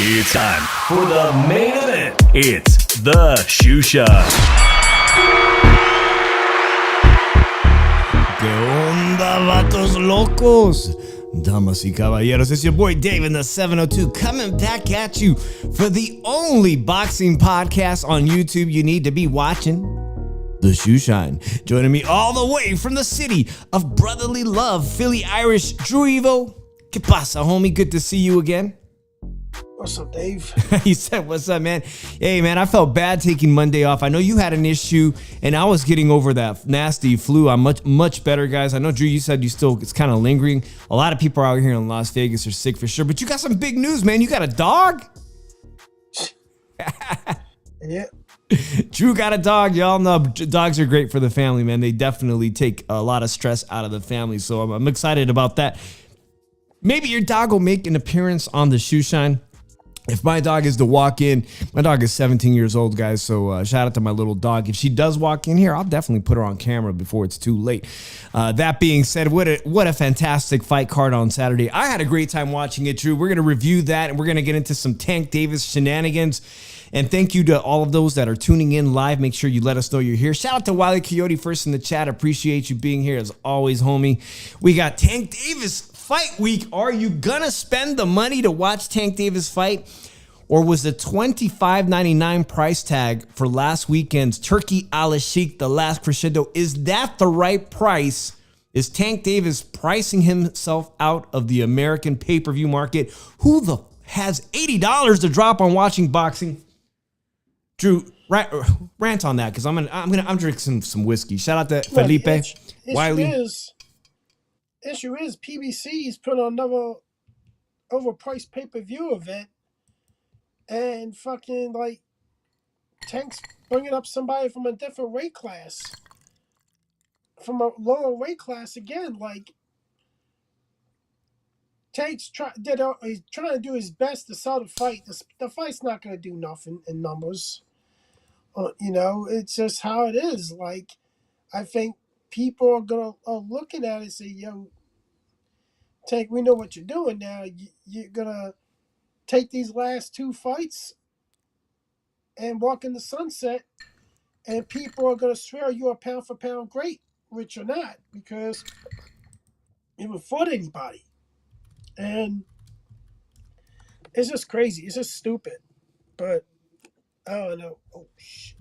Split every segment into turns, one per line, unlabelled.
It's time for the main event. It's the Shoe Shot.
¿Qué onda, vatos locos? Damas y caballeros, it's your boy Dave in the 702 coming back at you for the only boxing podcast on YouTube you need to be watching, The Shoe Shine. Joining me all the way from the city of brotherly love, Philly Irish, Drew Evo. ¿Qué pasa, homie? Good to see you again.
What's up, Dave?
He said, what's up, man? Hey, man, I felt bad taking Monday off. I know you had an issue, and I was getting over that nasty flu. I'm much better, guys. I know, Drew, you said it's kind of lingering. A lot of people out here in Las Vegas are sick for sure, but you got some big news, man. You got a dog?
Yeah.
Drew got a dog. Y'all know dogs are great for the family, man. They definitely take a lot of stress out of the family, so I'm excited about that. Maybe your dog will make an appearance on the Shoe Shine. If my dog is to walk in, my dog is 17 years old, guys, so shout out to my little dog. If she does walk in here, I'll definitely put her on camera before it's too late. That being said, what a fantastic fight card on Saturday. I had a great time watching it, Drew. We're going to review that, and we're going to get into some Tank Davis shenanigans. And thank you to all of those that are tuning in live. Make sure you let us know you're here. Shout out to Wile E. Coyote first in the chat. Appreciate you being here as always, homie. We got Tank Davis fight week. Are you gonna spend the money to watch Tank Davis fight? Or was the $25.99 price tag for last weekend's Turki Alalshikh, the last Crescendo, is that the right price? Is Tank Davis pricing himself out of the American pay-per-view market? Who has $80 to drop on watching boxing? Drew, rant on that, because I'm drinking some whiskey. Shout out to Felipe, Wiley.
Issue is PBC's put on another overpriced pay-per-view event, and fucking like Tank's bringing up somebody from a different weight class, from a lower weight class again. Like Tank's he's trying to do his best to sell the fight. The fight's not going to do nothing in numbers. It's just how it is. Like, I think people are looking at it and say, yo, Tank, we know what you're doing now. You're going to take these last two fights and walk in the sunset, and people are going to swear you're a pound-for-pound great, which you're not, because you haven't fought anybody. And it's just crazy. It's just stupid. But I don't know. Oh, shit.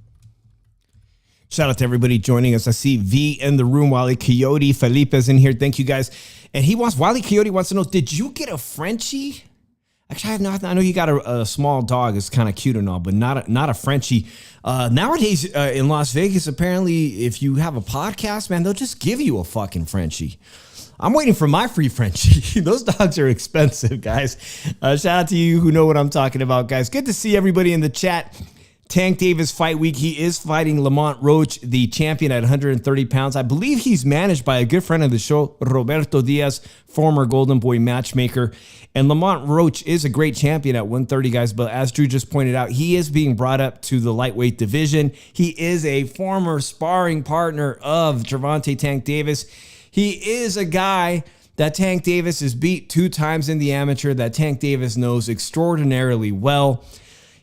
Shout out to everybody joining us. I see V in the room. Wile E. Coyote, Felipe's in here. Thank you, guys. And Wile E. Coyote wants to know, did you get a Frenchie? Actually, I know you got a small dog. It's kind of cute and all, but not a Frenchie. Nowadays in Las Vegas, apparently, if you have a podcast, man, they'll just give you a fucking Frenchie. I'm waiting for my free Frenchie. Those dogs are expensive, guys. Shout out to you who know what I'm talking about, guys. Good to see everybody in the chat. Tank Davis fight week. He is fighting Lamont Roach, the champion at 130 pounds. I believe he's managed by a good friend of the show, Roberto Diaz, former Golden Boy matchmaker. And Lamont Roach is a great champion at 130, guys. But as Drew just pointed out, he is being brought up to the lightweight division. He is a former sparring partner of Gervonta Tank Davis. He is a guy that Tank Davis has beat 2 times in the amateur, that Tank Davis knows extraordinarily well.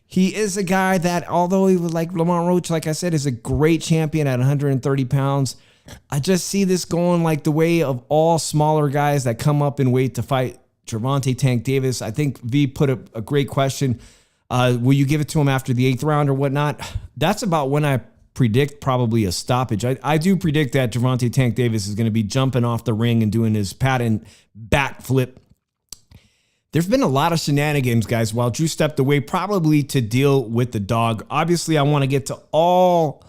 He is a guy that, although he was like Lamont Roach, like I said, is a great champion at 130 pounds. I just see this going like the way of all smaller guys that come up in weight to fight Gervonta Tank Davis. I think V put a great question. Will you give it to him after the 8th round or whatnot? That's about when I predict probably a stoppage. I do predict that Gervonta Tank Davis is going to be jumping off the ring and doing his patent backflip. There's been a lot of shenanigans, guys, while Drew stepped away, probably to deal with the dog. Obviously, I want to get to all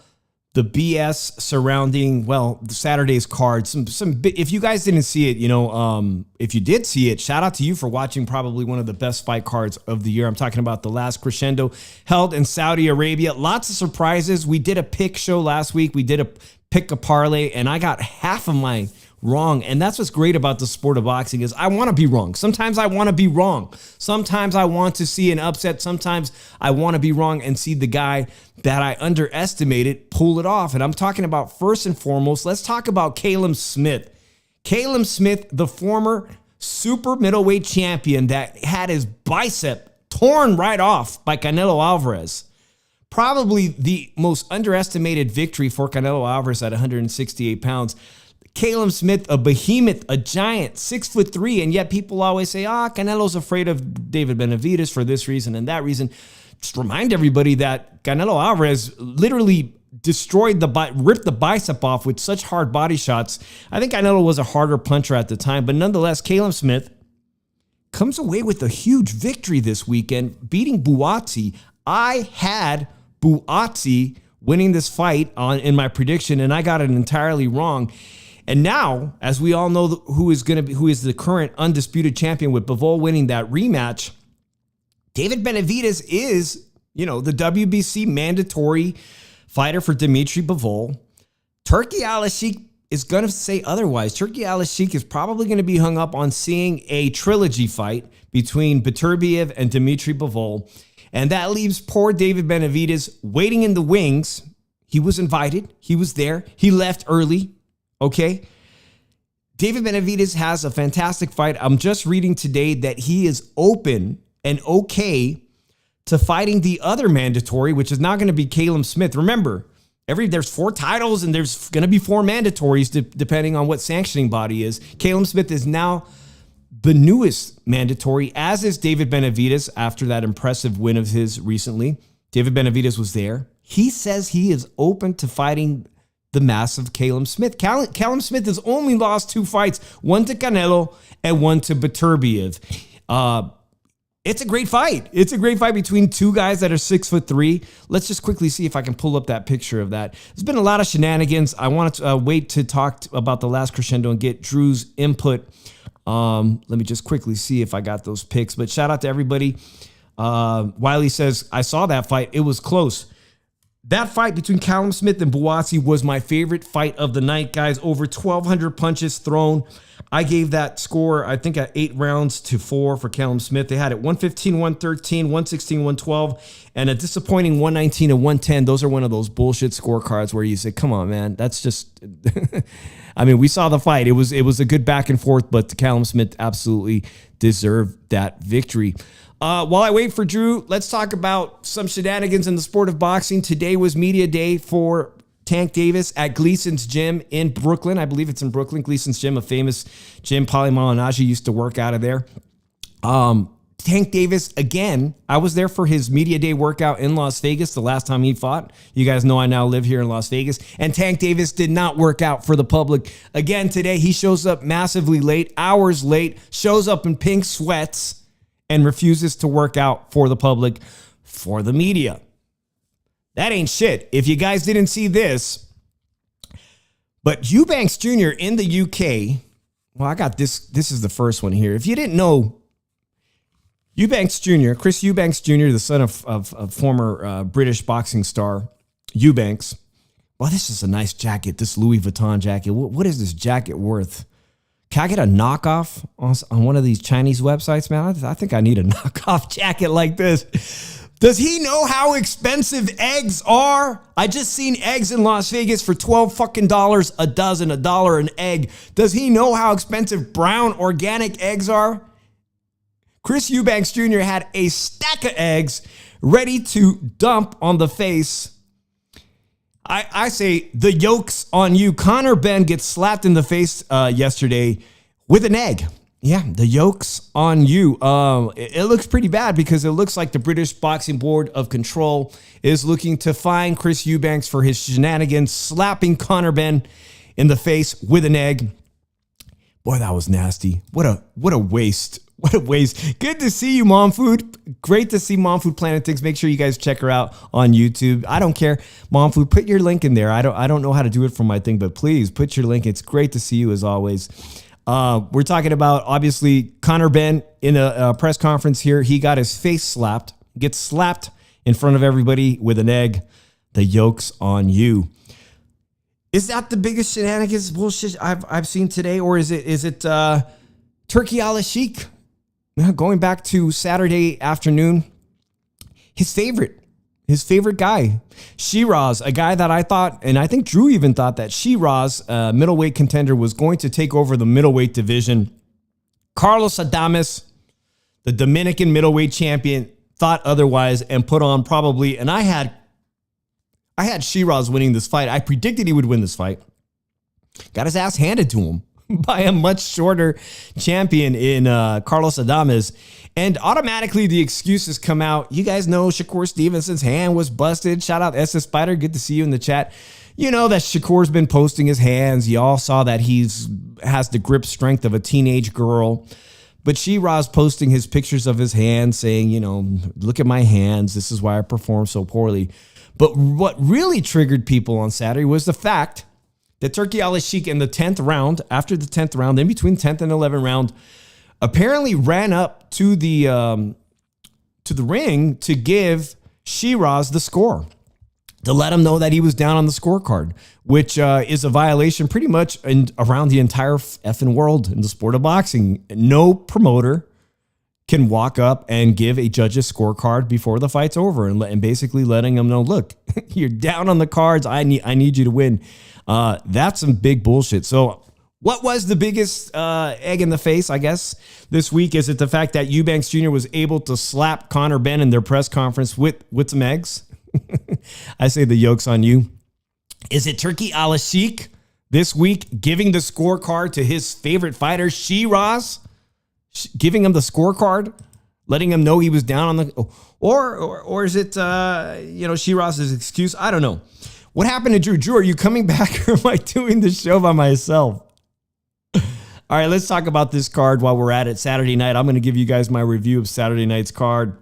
the BS surrounding, well, Saturday's card. If you guys didn't see it, if you did see it, shout out to you for watching probably one of the best fight cards of the year. I'm talking about the last Crescendo held in Saudi Arabia. Lots of surprises. We did a pick show last week. We did a pick a parlay, and I got half of mine wrong. And that's what's great about the sport of boxing is I want to be wrong. Sometimes I want to be wrong. Sometimes I want to see an upset. Sometimes I want to be wrong and see the guy that I underestimated pull it off. And I'm talking about, first and foremost, let's talk about Callum Smith. Callum Smith, the former super middleweight champion that had his bicep torn right off by Canelo Alvarez. Probably the most underestimated victory for Canelo Alvarez at 168 pounds. Callum Smith, a behemoth, a giant, 6'3", and yet people always say, Canelo's afraid of David Benavidez for this reason and that reason. Just remind everybody that Canelo Alvarez literally ripped the bicep off with such hard body shots. I think Canelo was a harder puncher at the time, but nonetheless, Callum Smith comes away with a huge victory this weekend, beating Buatsi. I had Buatsi winning this fight in my prediction, and I got it entirely wrong. And now, as we all know who is the current undisputed champion with Bivol winning that rematch, David Benavidez is, the WBC mandatory fighter for Dimitri Bivol. Turki Alalshikh is going to say otherwise. Turki Alalshikh is probably going to be hung up on seeing a trilogy fight between Beterbiev and Dimitri Bivol. And that leaves poor David Benavidez waiting in the wings. He was invited. He was there. He left early. Okay. David Benavidez has a fantastic fight. I'm just reading today that he is open and okay to fighting the other mandatory, which is not going to be Callum Smith. Remember, there's 4 titles and there's going to be 4 mandatories depending on what sanctioning body is. Callum Smith is now the newest mandatory, as is David Benavidez after that impressive win of his recently. David Benavidez was there. He says he is open to fighting the massive Callum Smith. Callum Smith has only lost 2 fights, one to Canelo and one to Beterbiev. It's a great fight. It's a great fight between 2 guys that are 6'3". Let's just quickly see if I can pull up that picture of that. There's been a lot of shenanigans. I wanted to wait to talk about the last Crescendo and get Drew's input. Let me just quickly see if I got those picks. But shout out to everybody. Wiley says, I saw that fight. It was close. That fight between Callum Smith and Buatsi was my favorite fight of the night, guys. Over 1,200 punches thrown. I gave that score, I think, at 8 rounds to 4 for Callum Smith. They had it 115, 113, 116, 112, and a disappointing 119 and 110. Those are one of those bullshit scorecards where you say, come on, man, that's just... I mean, we saw the fight. It was a good back and forth, but Callum Smith absolutely deserved that victory. While I wait for Drew, let's talk about some shenanigans in the sport of boxing. Today was media day for Tank Davis at Gleason's Gym in Brooklyn. I believe it's in Brooklyn. Gleason's Gym, a famous gym. Paulie Malignaggi used to work out of there. Tank Davis, again, I was there for his media day workout in Las Vegas the last time he fought. You guys know I now live here in Las Vegas. And Tank Davis did not work out for the public. Again, today he shows up massively late, hours late, shows up in pink sweats, and refuses to work out for the public, for the media. That ain't shit. If you guys didn't see this, but Eubanks Jr. in the UK, well, I got this. This is the first one here. If you didn't know, Eubanks Jr., Chris Eubanks Jr., the son of former British boxing star Eubanks. Well, this is a nice jacket, this Louis Vuitton jacket. What is this jacket worth? Can I get a knockoff on one of these Chinese websites, man? I think I need a knockoff jacket like this. Does he know how expensive eggs are? I just seen eggs in Las Vegas for $12 a dozen, $1 an egg. Does he know how expensive brown organic eggs are? Chris Eubanks Jr. had a stack of eggs ready to dump on the face. I say the yoke's on you. Conor Benn gets slapped in the face yesterday with an egg. Yeah, the yoke's on you. It looks pretty bad because it looks like the British Boxing Board of Control is looking to fine Chris Eubanks for his shenanigans, slapping Conor Benn in the face with an egg. Boy, that was nasty. What a waste. What a waste. Good to see you, Mom Food. Great to see Mom Food Planet Things. Make sure you guys check her out on YouTube. I don't care. Mom Food, put your link in there. I don't know how to do it from my thing, but please put your link. It's great to see you as always. We're talking about, obviously, Conor Benn in a press conference here. He got his face slapped, gets slapped in front of everybody with an egg. The yoke's on you. Is that the biggest shenanigans bullshit I've seen today, or is it Turki Alalshikh? Going back to Saturday afternoon, his favorite guy, Shiraz, a guy that I thought, and I think Drew even thought that Shiraz, middleweight contender, was going to take over the middleweight division. Carlos Adames, the Dominican middleweight champion, thought otherwise and put on probably, and I had Shiraz winning this fight. I predicted he would win this fight. Got his ass handed to him by a much shorter champion in Carlos Adames. And automatically the excuses come out. You guys know Shakur Stevenson's hand was busted. Shout out SS Spider. Good to see you in the chat. You know that Shakur's been posting his hands. Y'all saw that has the grip strength of a teenage girl. But Shiraz posting his pictures of his hands saying, look at my hands. This is why I perform so poorly. But what really triggered people on Saturday was the fact that Turki Alalshikh in the 10th round, after the 10th round, in between 10th and 11th round, apparently ran up to the ring to give Shiraz the score, to let him know that he was down on the scorecard, which is a violation pretty much around the entire effing world in the sport of boxing. No promoter can walk up and give a judge's scorecard before the fight's over and basically letting them know, look, you're down on the cards. I need you to win. That's some big bullshit. So what was the biggest egg in the face, I guess, this week? Is it the fact that Eubanks Jr. was able to slap Conor Benn in their press conference with some eggs? I say the yoke's on you. Is it Turki Alalshikh this week giving the scorecard to his favorite fighter, Shiraz? Giving him the scorecard, letting him know he was down on the, or is it Shiraz's excuse? I don't know. What happened to Drew? Drew, are you coming back, or am I doing the show by myself? All right, let's talk about this card while we're at it. Saturday night, I'm going to give you guys my review of Saturday night's card.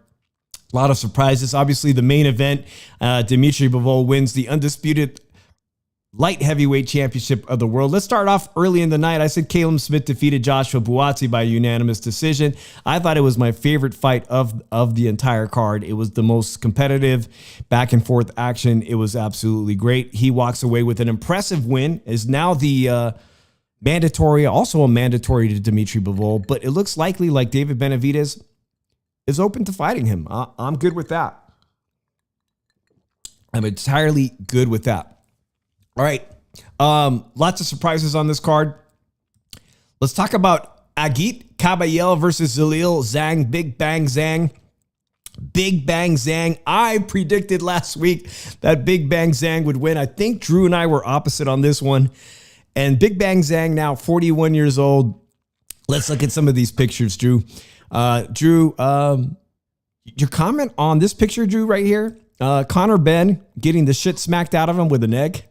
A lot of surprises. Obviously, the main event, Dimitri Bivol wins the undisputed light heavyweight championship of the world. Let's start off early in the night. I said Caleb Smith defeated Joshua Buatsi by unanimous decision. I thought it was my favorite fight of the entire card. It was the most competitive back and forth action. It was absolutely great. He walks away with an impressive win, is now the mandatory to Dimitri Bivol, but it looks likely like David Benavidez is open to fighting him. I'm good with that. I'm entirely good with that. All right. Lots of surprises on this card. Let's talk about Agit Kabayel versus Zalil Zhang. Big Bang Zhang. Big Bang Zhang. I predicted last week that Big Bang Zhang would win. I think Drew and I were opposite on this one. And Big Bang Zhang, now 41 years old. Let's look at some of these pictures, Drew. Drew, your comment on this picture, Drew, right here. Conor Benn getting the shit smacked out of him with an egg.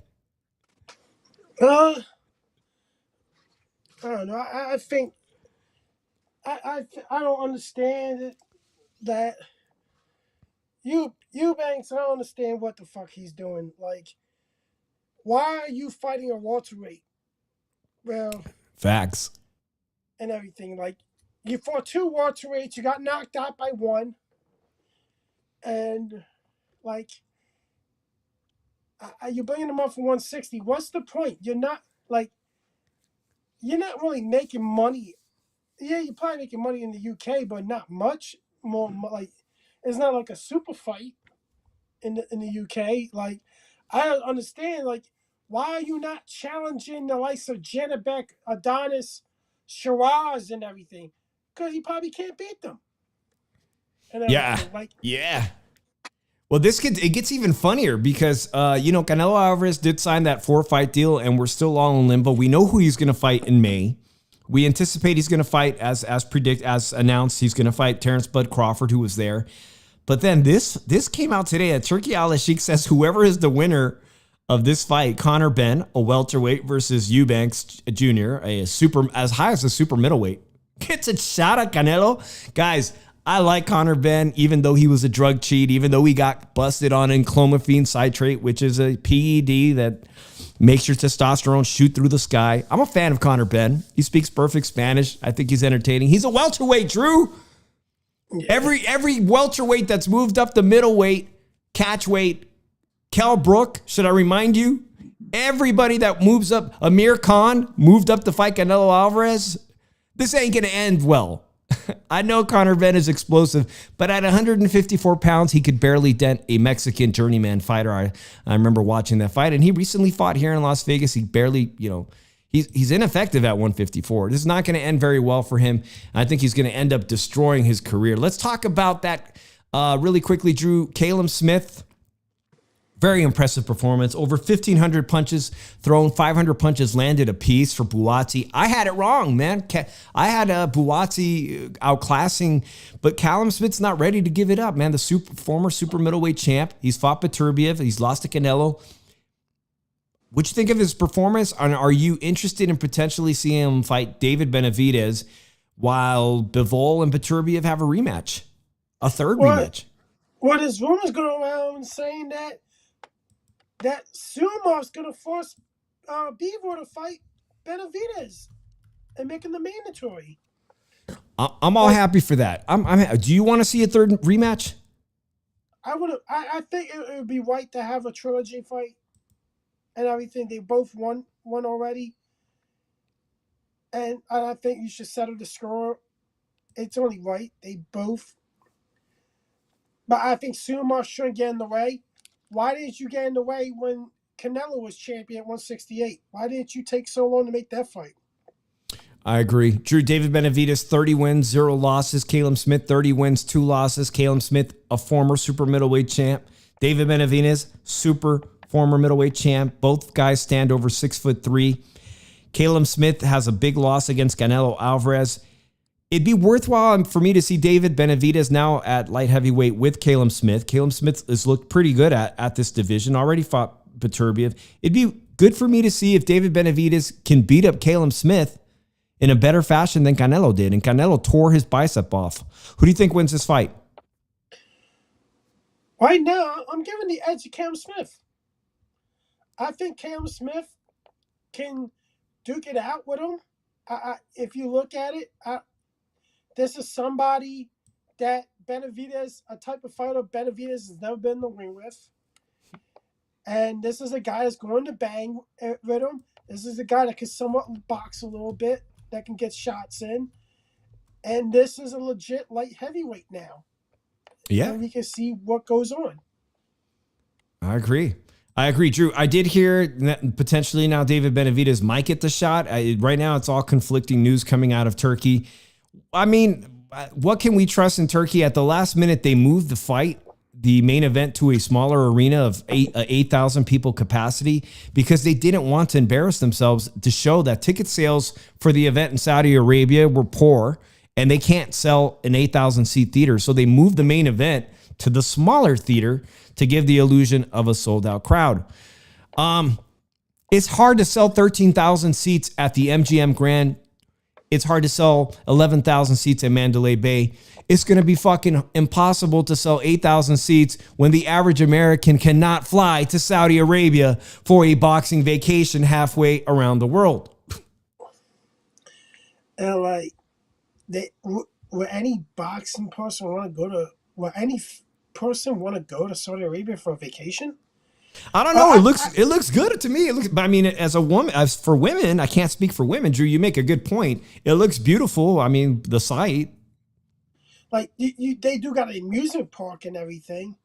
I don't know. I think I don't understand it, that Eubanks. I don't understand what the fuck he's doing. Like, why are you fighting a welterweight? Well,
facts
and everything. Like, you fought two welterweights. You got knocked out by one, and like, you're bringing them up for 160. What's the point? You're not really making money. Yeah, you're probably making money in the UK, but not much more. Like, it's not like a super fight in the UK. Like, I don't understand. Like, why are you not challenging the likes of Janabek, Adonis, Shiraz, and everything? Because he probably can't beat them. And
yeah.
Like,
yeah. Well, it gets even funnier because, Canelo Alvarez did sign that 4-fight deal, and we're still all in limbo. We know who he's going to fight in May. We anticipate he's going to fight, as announced, he's going to fight Terrence Bud Crawford, who was there. But then this came out today that Turki Alalshikh says whoever is the winner of this fight, Conor Benn, a welterweight, versus Eubanks Jr., as high as a super middleweight, gets a shot at Canelo. Guys, I like Conor Benn, even though he was a drug cheat, even though he got busted on clomiphene citrate, which is a PED that makes your testosterone shoot through the sky. I'm a fan of Conor Benn. He speaks perfect Spanish. I think he's entertaining. He's a welterweight, Drew. Every welterweight that's moved up to middleweight, catchweight, Kell Brook, should I remind you? Everybody that moves up, Amir Khan moved up to fight Canelo Alvarez. This ain't going to end well. I know Conor Benn is explosive, but at 154 pounds, he could barely dent a Mexican journeyman fighter. I remember watching that fight, and he recently fought here in Las Vegas. He barely, he's ineffective at 154. This is not going to end very well for him. I think he's going to end up destroying his career. Let's talk about that really quickly, Drew. Caleb Smith. Very impressive performance. Over 1,500 punches thrown, 500 punches landed apiece for Buatsi. I had it wrong, man. I had Buatsi outclassing, but Callum Smith's not ready to give it up, man. The former super middleweight champ. He's fought Beterbiev. He's lost to Canelo. What you think of his performance? And are you interested in potentially seeing him fight David Benavidez while Bivol and Beterbiev have a rematch? A third rematch?
Well, there's rumors going around saying that Sumov's going to force Bivol to fight Benavidez and make him the mandatory.
I'm all happy for that. Do you want to see a third rematch?
I think it would be right to have a trilogy fight and everything. They both won already, and I think you should settle the score. It's only right. They both. But I think Sumov shouldn't get in the way. Why didn't you get in the way when Canelo was champion at 168? Why didn't you take so long to make that fight?
I agree. Drew, David Benavidez, 30 wins, 0 losses. Caleb Smith, 30 wins, 2 losses. Caleb Smith, a former super middleweight champ. David Benavidez, former middleweight champ. Both guys stand over 6'3". Caleb Smith has a big loss against Canelo Alvarez. It'd be worthwhile for me to see David Benavidez now at light heavyweight with Caleb Smith. Caleb Smith has looked pretty good at this division, already fought Beterbiev. It'd be good for me to see if David Benavidez can beat up Caleb Smith in a better fashion than Canelo did. And Canelo tore his bicep off. Who do you think wins this fight?
Right now, I'm giving the edge to Caleb Smith. I think Caleb Smith can duke it out with him. If you look at it, this is somebody that Benavidez, a type of fighter Benavidez has never been in the ring with. And this is a guy that's going to bang with him. This is a guy that can somewhat box a little bit, that can get shots in. And this is a legit light heavyweight now. Yeah. And we can see what goes on.
I agree, Drew. I did hear that potentially now David Benavidez might get the shot. Right now, it's all conflicting news coming out of Turkey. I mean, what can we trust in Turkey? At the last minute, they moved the fight, the main event, to a smaller arena of 8,000 people capacity because they didn't want to embarrass themselves to show that ticket sales for the event in Saudi Arabia were poor and they can't sell an 8,000 seat theater. So they moved the main event to the smaller theater to give the illusion of a sold out crowd. It's hard to sell 13,000 seats at the MGM Grand. It's hard to sell 11,000 seats at Mandalay Bay. It's going to be fucking impossible to sell 8,000 seats when the average American cannot fly to Saudi Arabia for a boxing vacation halfway around the world.
And would any boxing person want to go to? Would any person want to go to Saudi Arabia for a vacation?
I don't know. It looks good to me. But I mean, as a woman, as for women, I can't speak for women. Drew, you make a good point. It looks beautiful. I mean, the site.
Like they do got an amusement park and everything.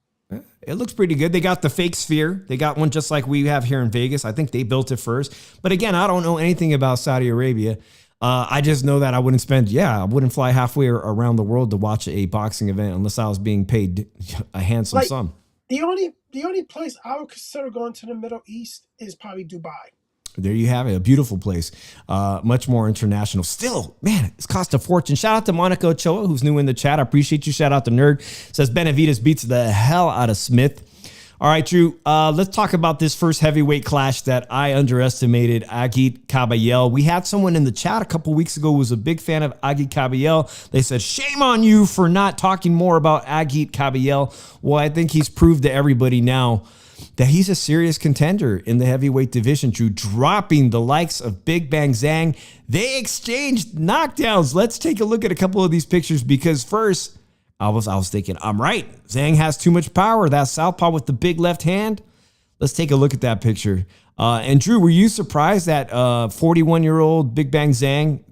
It looks pretty good. They got the fake sphere. They got one just like we have here in Vegas. I think they built it first. But again, I don't know anything about Saudi Arabia. I just know that I wouldn't fly halfway around the world to watch a boxing event unless I was being paid a handsome sum.
The only place I would consider going to the Middle East is probably Dubai.
There you have it. A beautiful place. Much more international. Still, man, it's cost a fortune. Shout out to Monica Ochoa, who's new in the chat. I appreciate you. Shout out to Nerd. Says Benavidez beats the hell out of Smith. All right, Drew, let's talk about this first heavyweight clash that I underestimated, Agit Kabayel. We had someone in the chat a couple weeks ago who was a big fan of Agit Kabayel. They said, shame on you for not talking more about Agit Kabayel. Well, I think he's proved to everybody now that he's a serious contender in the heavyweight division, Drew, dropping the likes of Big Bang Zhang. They exchanged knockdowns. Let's take a look at a couple of these pictures because first, I was thinking, I'm right. Zhang has too much power. That southpaw with the big left hand. Let's take a look at that picture. And Drew, were you surprised that 41-year-old Big Bang Zhang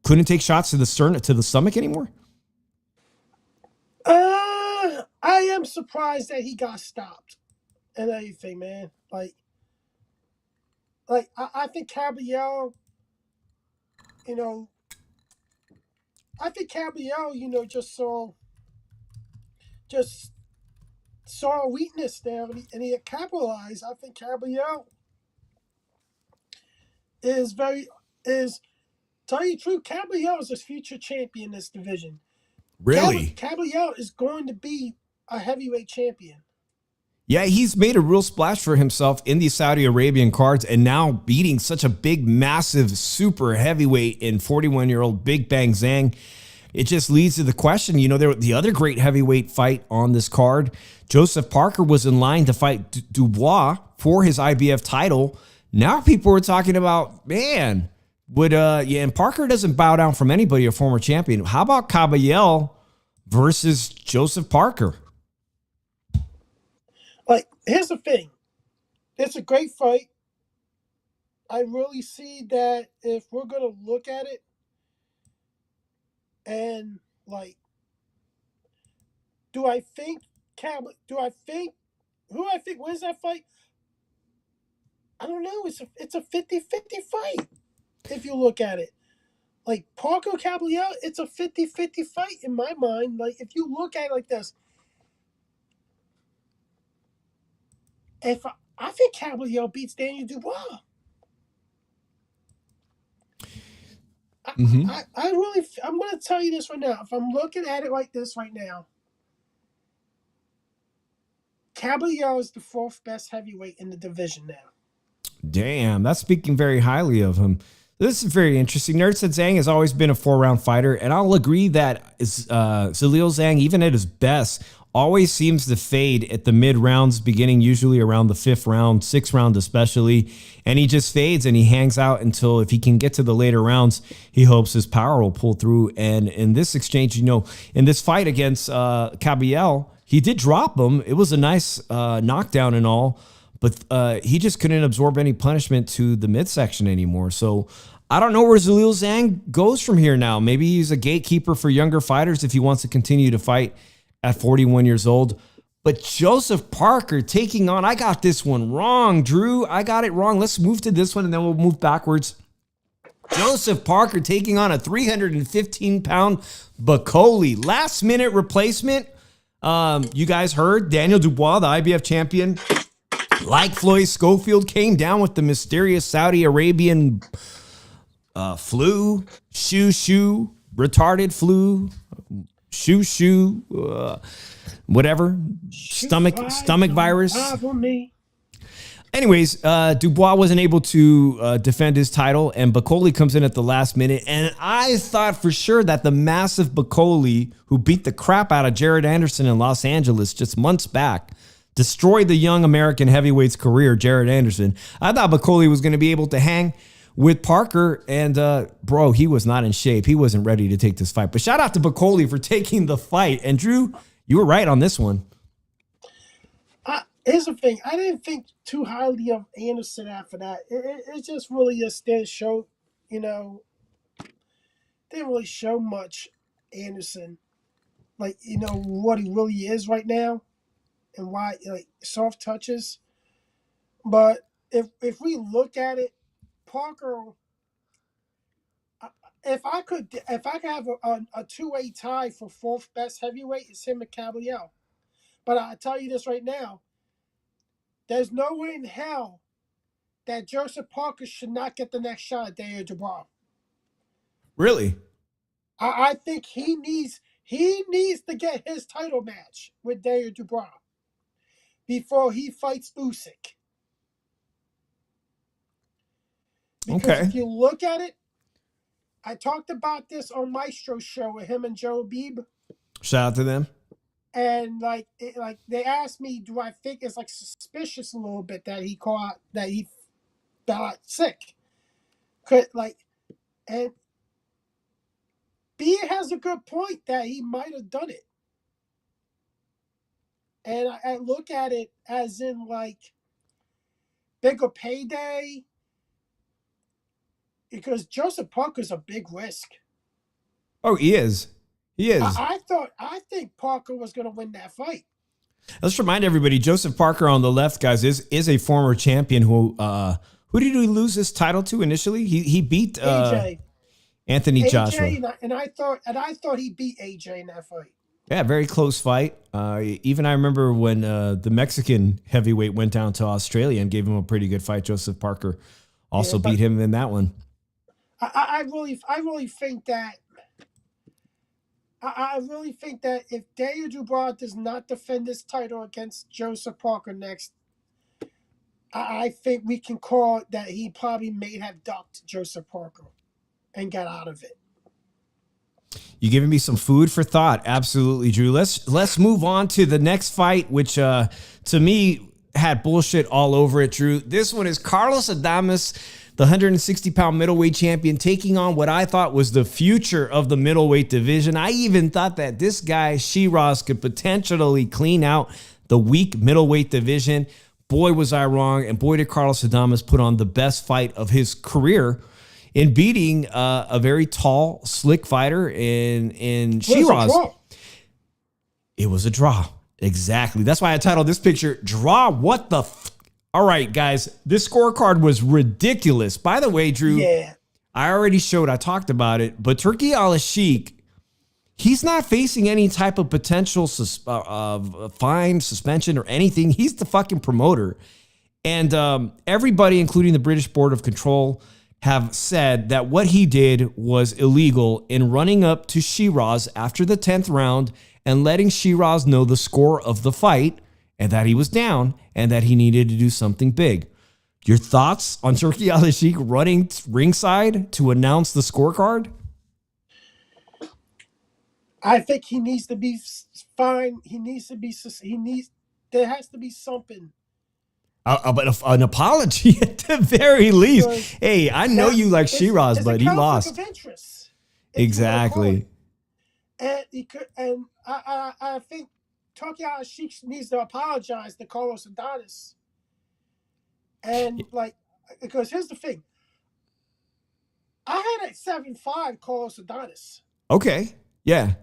couldn't take shots to the stomach anymore?
I am surprised that he got stopped and everything, man. I think Caballero, just saw a weakness there, and he capitalized. I think Caballero is tell you the truth, Caballero is a future champion in this division.
Really?
Caballero is going to be a heavyweight champion.
Yeah, he's made a real splash for himself in the Saudi Arabian cards and now beating such a big, massive, super heavyweight in 41-year-old Big Bang Zhang. It just leads to the question, the other great heavyweight fight on this card, Joseph Parker was in line to fight Dubois for his IBF title. Now people are talking about, man, and Parker doesn't bow down from anybody, a former champion. How about Caballel versus Joseph Parker?
Here's the thing. It's a great fight. I really see that if we're going to look at it and where's that fight? I don't know. It's a 50-50 fight. If you look at it, Parker Caballero, it's a 50-50 fight in my mind. If you look at it like this, I think Caballero beats Daniel Dubois. I'm going to tell you this right now. If I'm looking at it like this right now, Caballero is the fourth best heavyweight in the division now.
Damn, that's speaking very highly of him. This is very interesting. Nerd said Zhang has always been a 4-round fighter, and I'll agree that Zalil Zhang, even at his best, always seems to fade at the mid-rounds, beginning usually around the 5th round, 6th round especially, and he just fades and he hangs out until if he can get to the later rounds, he hopes his power will pull through. And in this exchange, in this fight against Caballel, he did drop him. It was a nice knockdown and all, but he just couldn't absorb any punishment to the midsection anymore. So I don't know where Zalil Zhang goes from here now. Maybe he's a gatekeeper for younger fighters if he wants to continue to fight at 41 years old. But Joseph Parker taking on, I got this one wrong, Drew. I got it wrong. Let's move to this one and then we'll move backwards. Joseph Parker taking on a 315-pound Bacoli. Last-minute replacement. You guys heard Daniel Dubois, the IBF champion, like Floyd Schofield, came down with the mysterious Saudi Arabian flu, retarded flu, whatever, stomach virus. Anyways, Dubois wasn't able to defend his title, and Bacoli comes in at the last minute. And I thought for sure that the massive Bacoli, who beat the crap out of Jared Anderson in Los Angeles just months back, destroyed the young American heavyweight's career, Jared Anderson. I thought Bacoli was going to be able to hang with Parker, and bro, he was not in shape. He wasn't ready to take this fight. But shout out to Bacoli for taking the fight. And Drew, you were right on this one.
Here's the thing. I didn't think too highly of Anderson after that. It just really just didn't show, didn't really show much Anderson, what he really is right now and why, soft touches. But if we look at it, Parker, if I could have a two-way tie for fourth best heavyweight, it's him and Caballero. But I'll tell you this right now. There's no way in hell that Joseph Parker should not get the next shot at Daniel Dubois.
Really?
I think he needs to get his title match with Daniel Dubois before he fights Usyk. Because if you look at it, I talked about this on Maestro's show with him and Joe Beeb.
Shout out to them.
And they asked me, do I think it's like suspicious a little bit that he fell out sick? And B has a good point that he might have done it. And I look at it as in like bigger payday. Because Joseph Parker's a big risk.
Oh, he is. He is.
I think Parker was going to win that fight.
Let's remind everybody, Joseph Parker on the left, guys, is a former champion who did he lose his title to initially? He beat
AJ.
Anthony Joshua.
And I thought he beat AJ in that fight.
Yeah, very close fight. Even I remember when the Mexican heavyweight went down to Australia and gave him a pretty good fight. Joseph Parker also beat him in that one.
I really think that if Daniel Dubois does not defend his title against Joseph Parker next, I think we can call it that he probably may have ducked Joseph Parker and got out of it.
You giving me some food for thought. Absolutely, Drew. Let's move on to the next fight, which to me had bullshit all over it, Drew. This one is Carlos Adames, the 160-pound middleweight champion, taking on what I thought was the future of the middleweight division. I even thought that this guy, Shiraz, could potentially clean out the weak middleweight division. Boy, was I wrong, and boy, did Carlos Adames put on the best fight of his career in beating a very tall, slick fighter in Shiraz. It was a draw. Exactly. That's why I titled this picture, Draw What the All right, guys, this scorecard was ridiculous. By the way, Drew, I talked about it, but Turki Alalshikh, he's not facing any type of potential fine, suspension, or anything. He's the fucking promoter. And everybody, including the British Board of Control, have said that what he did was illegal in running up to Shiraz after the 10th round and letting Shiraz know the score of the fight and that he was down and that he needed to do something big. Your thoughts on Turki Alalshikh running ringside to announce the scorecard?
I think he needs to be fine. There has to be something.
But an apology at the very least. Hey, I know you like Shiraz, but he lost.
Of interest,
exactly.
And he could, and I think Turki Alalshikh needs to apologize to Carlos Adames. And because here's the thing, I had at 7-5 Carlos Adames.
Okay, yeah.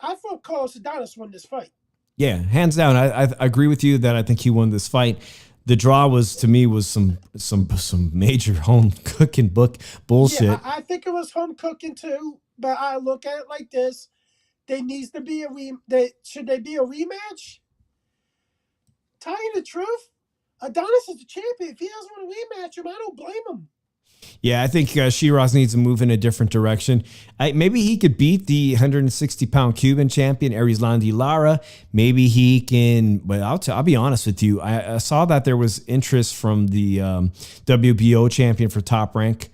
I thought Carlos Adames won this fight.
Yeah, hands down. I agree with you that I think he won this fight. The draw was, to me, was some major home cooking bullshit.
Yeah, I think it was home cooking too, but I look at it like this: there needs to be should there be a rematch? Tell you the truth, Adonis is the champion. If he doesn't want to rematch him, I don't blame him.
Yeah, I think Shiraz needs to move in a different direction. Maybe he could beat the 160-pound Cuban champion, Erislandy Lara. Maybe he can, but I'll be honest with you. I saw that there was interest from the WBO champion for Top Rank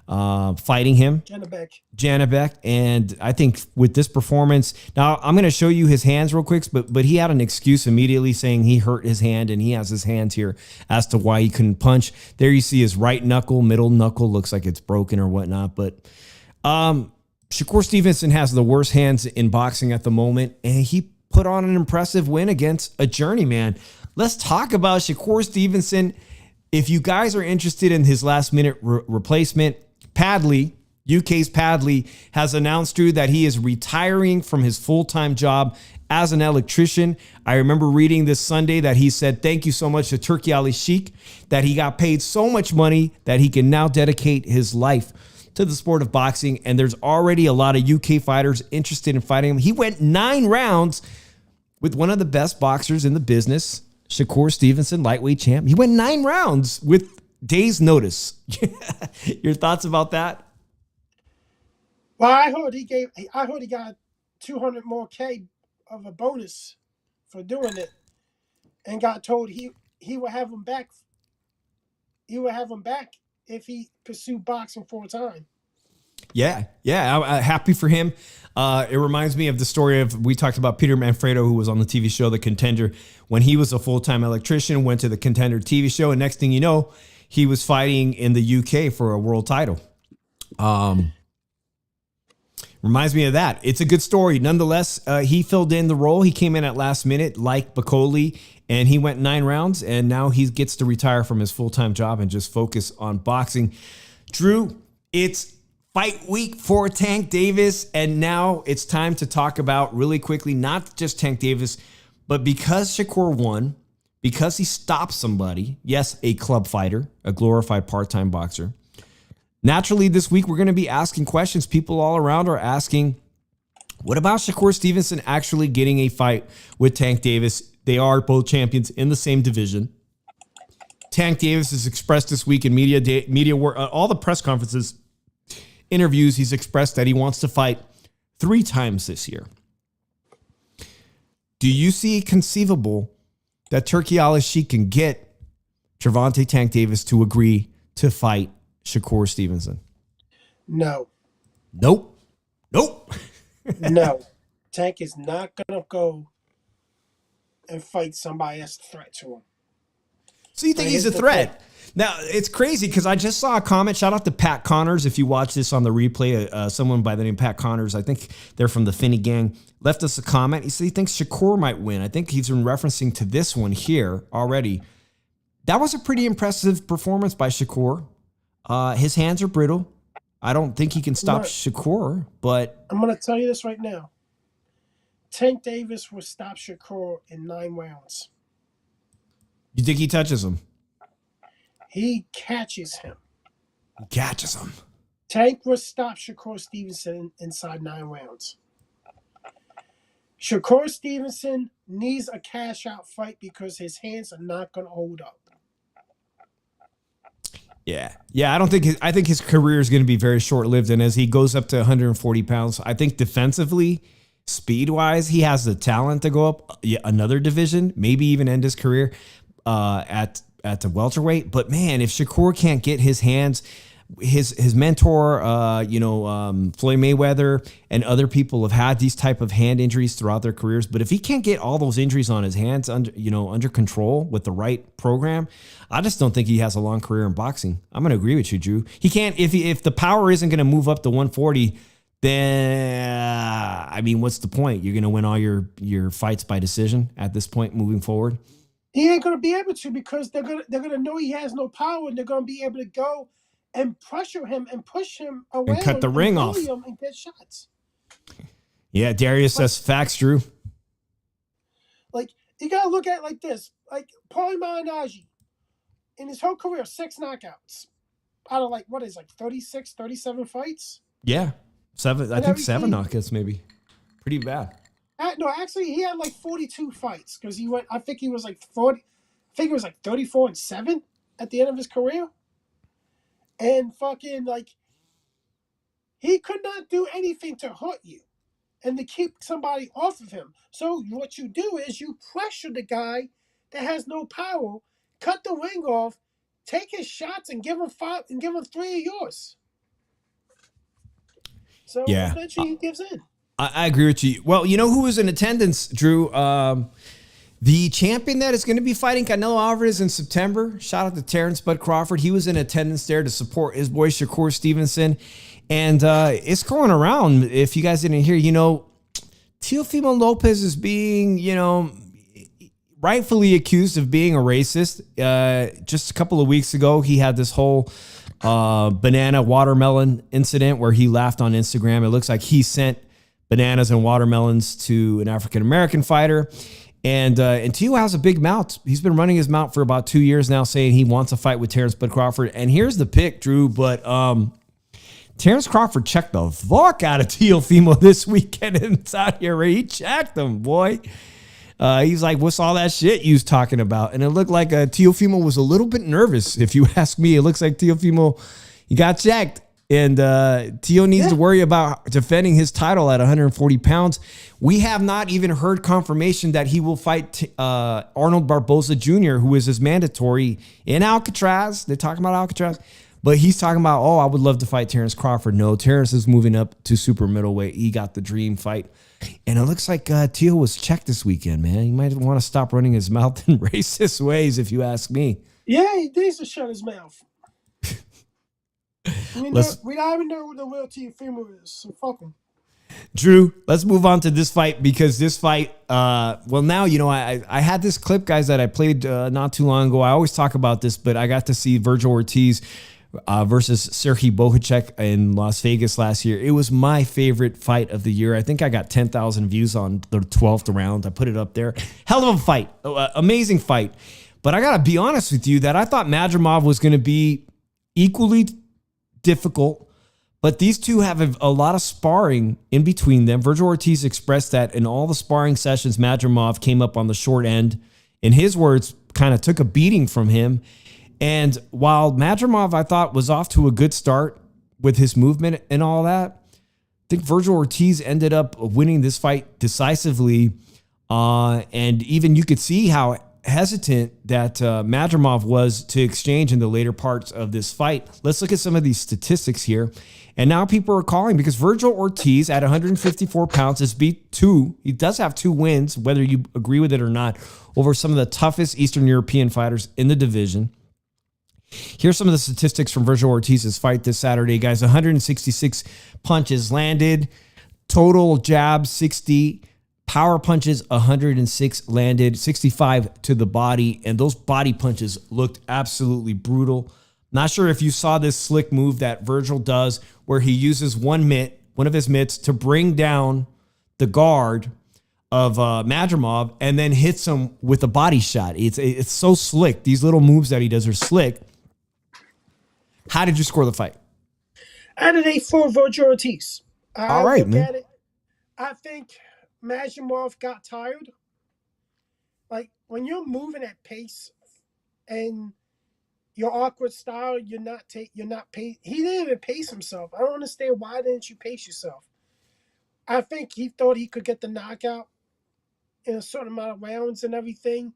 fighting him. Janabek. And I think with this performance, now I'm going to show you his hands real quick, but he had an excuse immediately saying he hurt his hand and he has his hands here as to why he couldn't punch. There you see his right knuckle, middle knuckle looks like it's broken or whatnot. But Shakur Stevenson has the worst hands in boxing at the moment, and he put on an impressive win against a journeyman. Let's talk about Shakur Stevenson. If you guys are interested in his last minute replacement, Padley, UK's Padley, has announced, Drew, that he is retiring from his full-time job as an electrician. I remember reading this Sunday that he said thank you so much to Turki Alalshikh, that he got paid so much money that he can now dedicate his life to the sport of boxing. And there's already a lot of UK fighters interested in fighting him. He went 9 rounds with one of the best boxers in the business, Shakur Stevenson, lightweight champ. He went 9 rounds with days' notice. Your thoughts about that?
Well, I heard he got 200 more K of a bonus for doing it, and got told he would have him back. He would have him back if he pursued boxing full time.
Yeah. I'm happy for him. It reminds me of the story we talked about Peter Manfredo, who was on the TV show The Contender, when he was a full-time electrician, went to the Contender TV show, and next thing you know, he was fighting in the UK for a world title. Reminds me of that. It's a good story. Nonetheless, he filled in the role. He came in at last minute like Boli, and he went 9 rounds, and now he gets to retire from his full-time job and just focus on boxing. Drew, it's fight week for Tank Davis, and now it's time to talk about really quickly, not just Tank Davis, but because Shakur won, because he stopped somebody, yes, a club fighter, a glorified part-time boxer. Naturally, this week we're going to be asking questions. People all around are asking, what about Shakur Stevenson actually getting a fight with Tank Davis? They are both champions in the same division. Tank Davis has expressed this week in media work, all the press conferences, interviews, he's expressed that he wants to fight 3 times this year. Do you see conceivable that Turki Alalshikh can get Gervonta Tank Davis to agree to fight Shakur Stevenson?
No.
Nope.
No. Tank is not going to go and fight somebody that's a threat to him.
So you think he's a threat? Now, it's crazy because I just saw a comment. Shout out to Pat Connors. If you watch this on the replay, someone by the name of Pat Connors, I think they're from the Finney gang, left us a comment. He said he thinks Shakur might win. I think he's been referencing to this one here already. That was a pretty impressive performance by Shakur. His hands are brittle. I don't think he can stop Shakur, but...
I'm going to tell you this right now. Tank Davis will stop Shakur in 9 rounds.
You think he touches him?
He catches him. Tank will stop Shakur Stevenson inside 9 rounds. Shakur Stevenson needs a cash-out fight because his hands are not going to hold up.
Yeah. I think his career is going to be very short-lived, and as he goes up to 140 pounds, I think defensively, speed-wise, he has the talent to go up another division, maybe even end his career at the welterweight. But man, if Shakur can't get his hands, his mentor, Floyd Mayweather and other people have had these type of hand injuries throughout their careers. But if he can't get all those injuries on his hands under control with the right program, I just don't think he has a long career in boxing. I'm going to agree with you, Drew. He can't, if the power isn't going to move up to 140, then what's the point? You're going to win all your fights by decision at this point moving forward.
He ain't going to be able to because they're going to know he has no power, and they're going to be able to go and pressure him and push him away
and cut the ring off
and get shots.
Yeah, Darius says facts, Drew.
Like, you got to look at it like this. Like, Paulie Malignaggi, in his whole career, 6 knockouts out of 36, 37 fights.
Yeah, 7. I think 7 knockouts maybe. Pretty bad.
No, actually, he had 42 fights because he went. I think he was 40. I think it was 34-7 at the end of his career, and fucking he could not do anything to hurt you, and to keep somebody off of him. So what you do is you pressure the guy that has no power, cut the ring off, take his shots, and give him 5 and give him 3 of yours. So eventually he gives in.
I agree with you. Well, you know who was in attendance, Drew? The champion that is going to be fighting Canelo Alvarez in September. Shout out to Terrence Bud Crawford. He was in attendance there to support his boy Shakur Stevenson. And it's going around, if you guys didn't hear, Teofimo Lopez is being, rightfully accused of being a racist. Just a couple of weeks ago, he had this whole banana watermelon incident where he laughed on Instagram. It looks like he sent bananas and watermelons to an African-American fighter. And Teo has a big mouth. He's been running his mouth for about 2 years now, saying he wants a fight with Terrence Bud Crawford. And here's the pick, Drew. But Terrence Crawford checked the fuck out of Teofimo this weekend in Saudi Arabia. He checked him, boy. He's like, what's all that shit you was talking about? And it looked like Teofimo was a little bit nervous, if you ask me. It looks like Teofimo, he got checked. And Teo needs to worry about defending his title at 140 pounds. We have not even heard confirmation that he will fight Arnold Barboza Jr., who is his mandatory in Alcatraz. They're talking about Alcatraz. But he's talking about, I would love to fight Terrence Crawford. No, Terrence is moving up to super middleweight. He got the dream fight. And it looks like Teo was checked this weekend, man. He might want to stop running his mouth in racist ways, if you ask me.
Yeah, he needs to shut his mouth. We don't even know who the real Teofimo is, so fuck him.
Drew, let's move on to this fight, because this fight, now, I had this clip, guys, that I played not too long ago. I always talk about this, but I got to see Vergil Ortiz versus Sergey Bohacek in Las Vegas last year. It was my favorite fight of the year. I think I got 10,000 views on the 12th round. I put it up there. Hell of a fight. Amazing fight. But I got to be honest with you that I thought Madrimov was going to be equally difficult. But these two have a lot of sparring in between them. Vergil Ortiz expressed that in all the sparring sessions, Madrimov came up on the short end. In his words, kind of took a beating from him. And while Madrimov, I thought, was off to a good start with his movement and all that, I think Vergil Ortiz ended up winning this fight decisively. And even you could see how hesitant that Madrimov was to exchange in the later parts of this fight. Let's look at some of these statistics here. And now people are calling because Vergil Ortiz at 154 pounds has beat two. He does have 2 wins, whether you agree with it or not, over some of the toughest Eastern European fighters in the division. Here's some of the statistics from Vergil Ortiz's fight this Saturday, guys. 166 punches landed, total jabs 60, power punches 106 landed, 65 to the body, and those body punches looked absolutely brutal. Not sure if you saw this slick move that Vergil does where he uses one of his mitts to bring down the guard of Madrimov and then hits him with a body shot. It's so slick. These little moves that he does are slick. How did you score the fight?
I did 8-4 Vergil Ortiz.
All right, man.
I think Madrimov got tired. Like, when you're moving at pace and your awkward style, he didn't even pace himself. I don't understand, why didn't you pace yourself? I think he thought he could get the knockout in a certain amount of rounds and everything.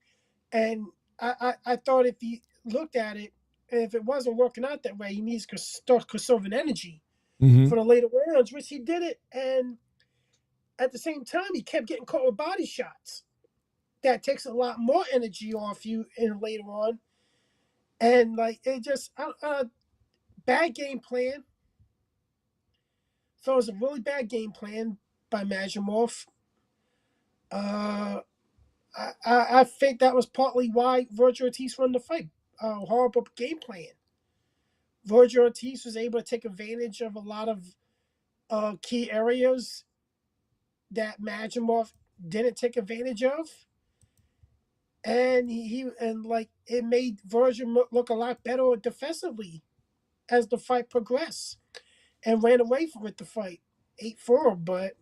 And I thought if he looked at it, and if it wasn't working out that way, he needs to start conserving energy for the later rounds, which he did it. And at the same time, he kept getting caught with body shots. That takes a lot more energy off you in later on. And it just bad game plan. So it was a really bad game plan by Madrimov. I think that was partly why Vergil Ortiz won the fight. Horrible game plan. Vergil Ortiz was able to take advantage of a lot of key areas that Madrimov didn't take advantage of. And it made Vergil look a lot better defensively as the fight progressed, and ran away with the fight 8-4. But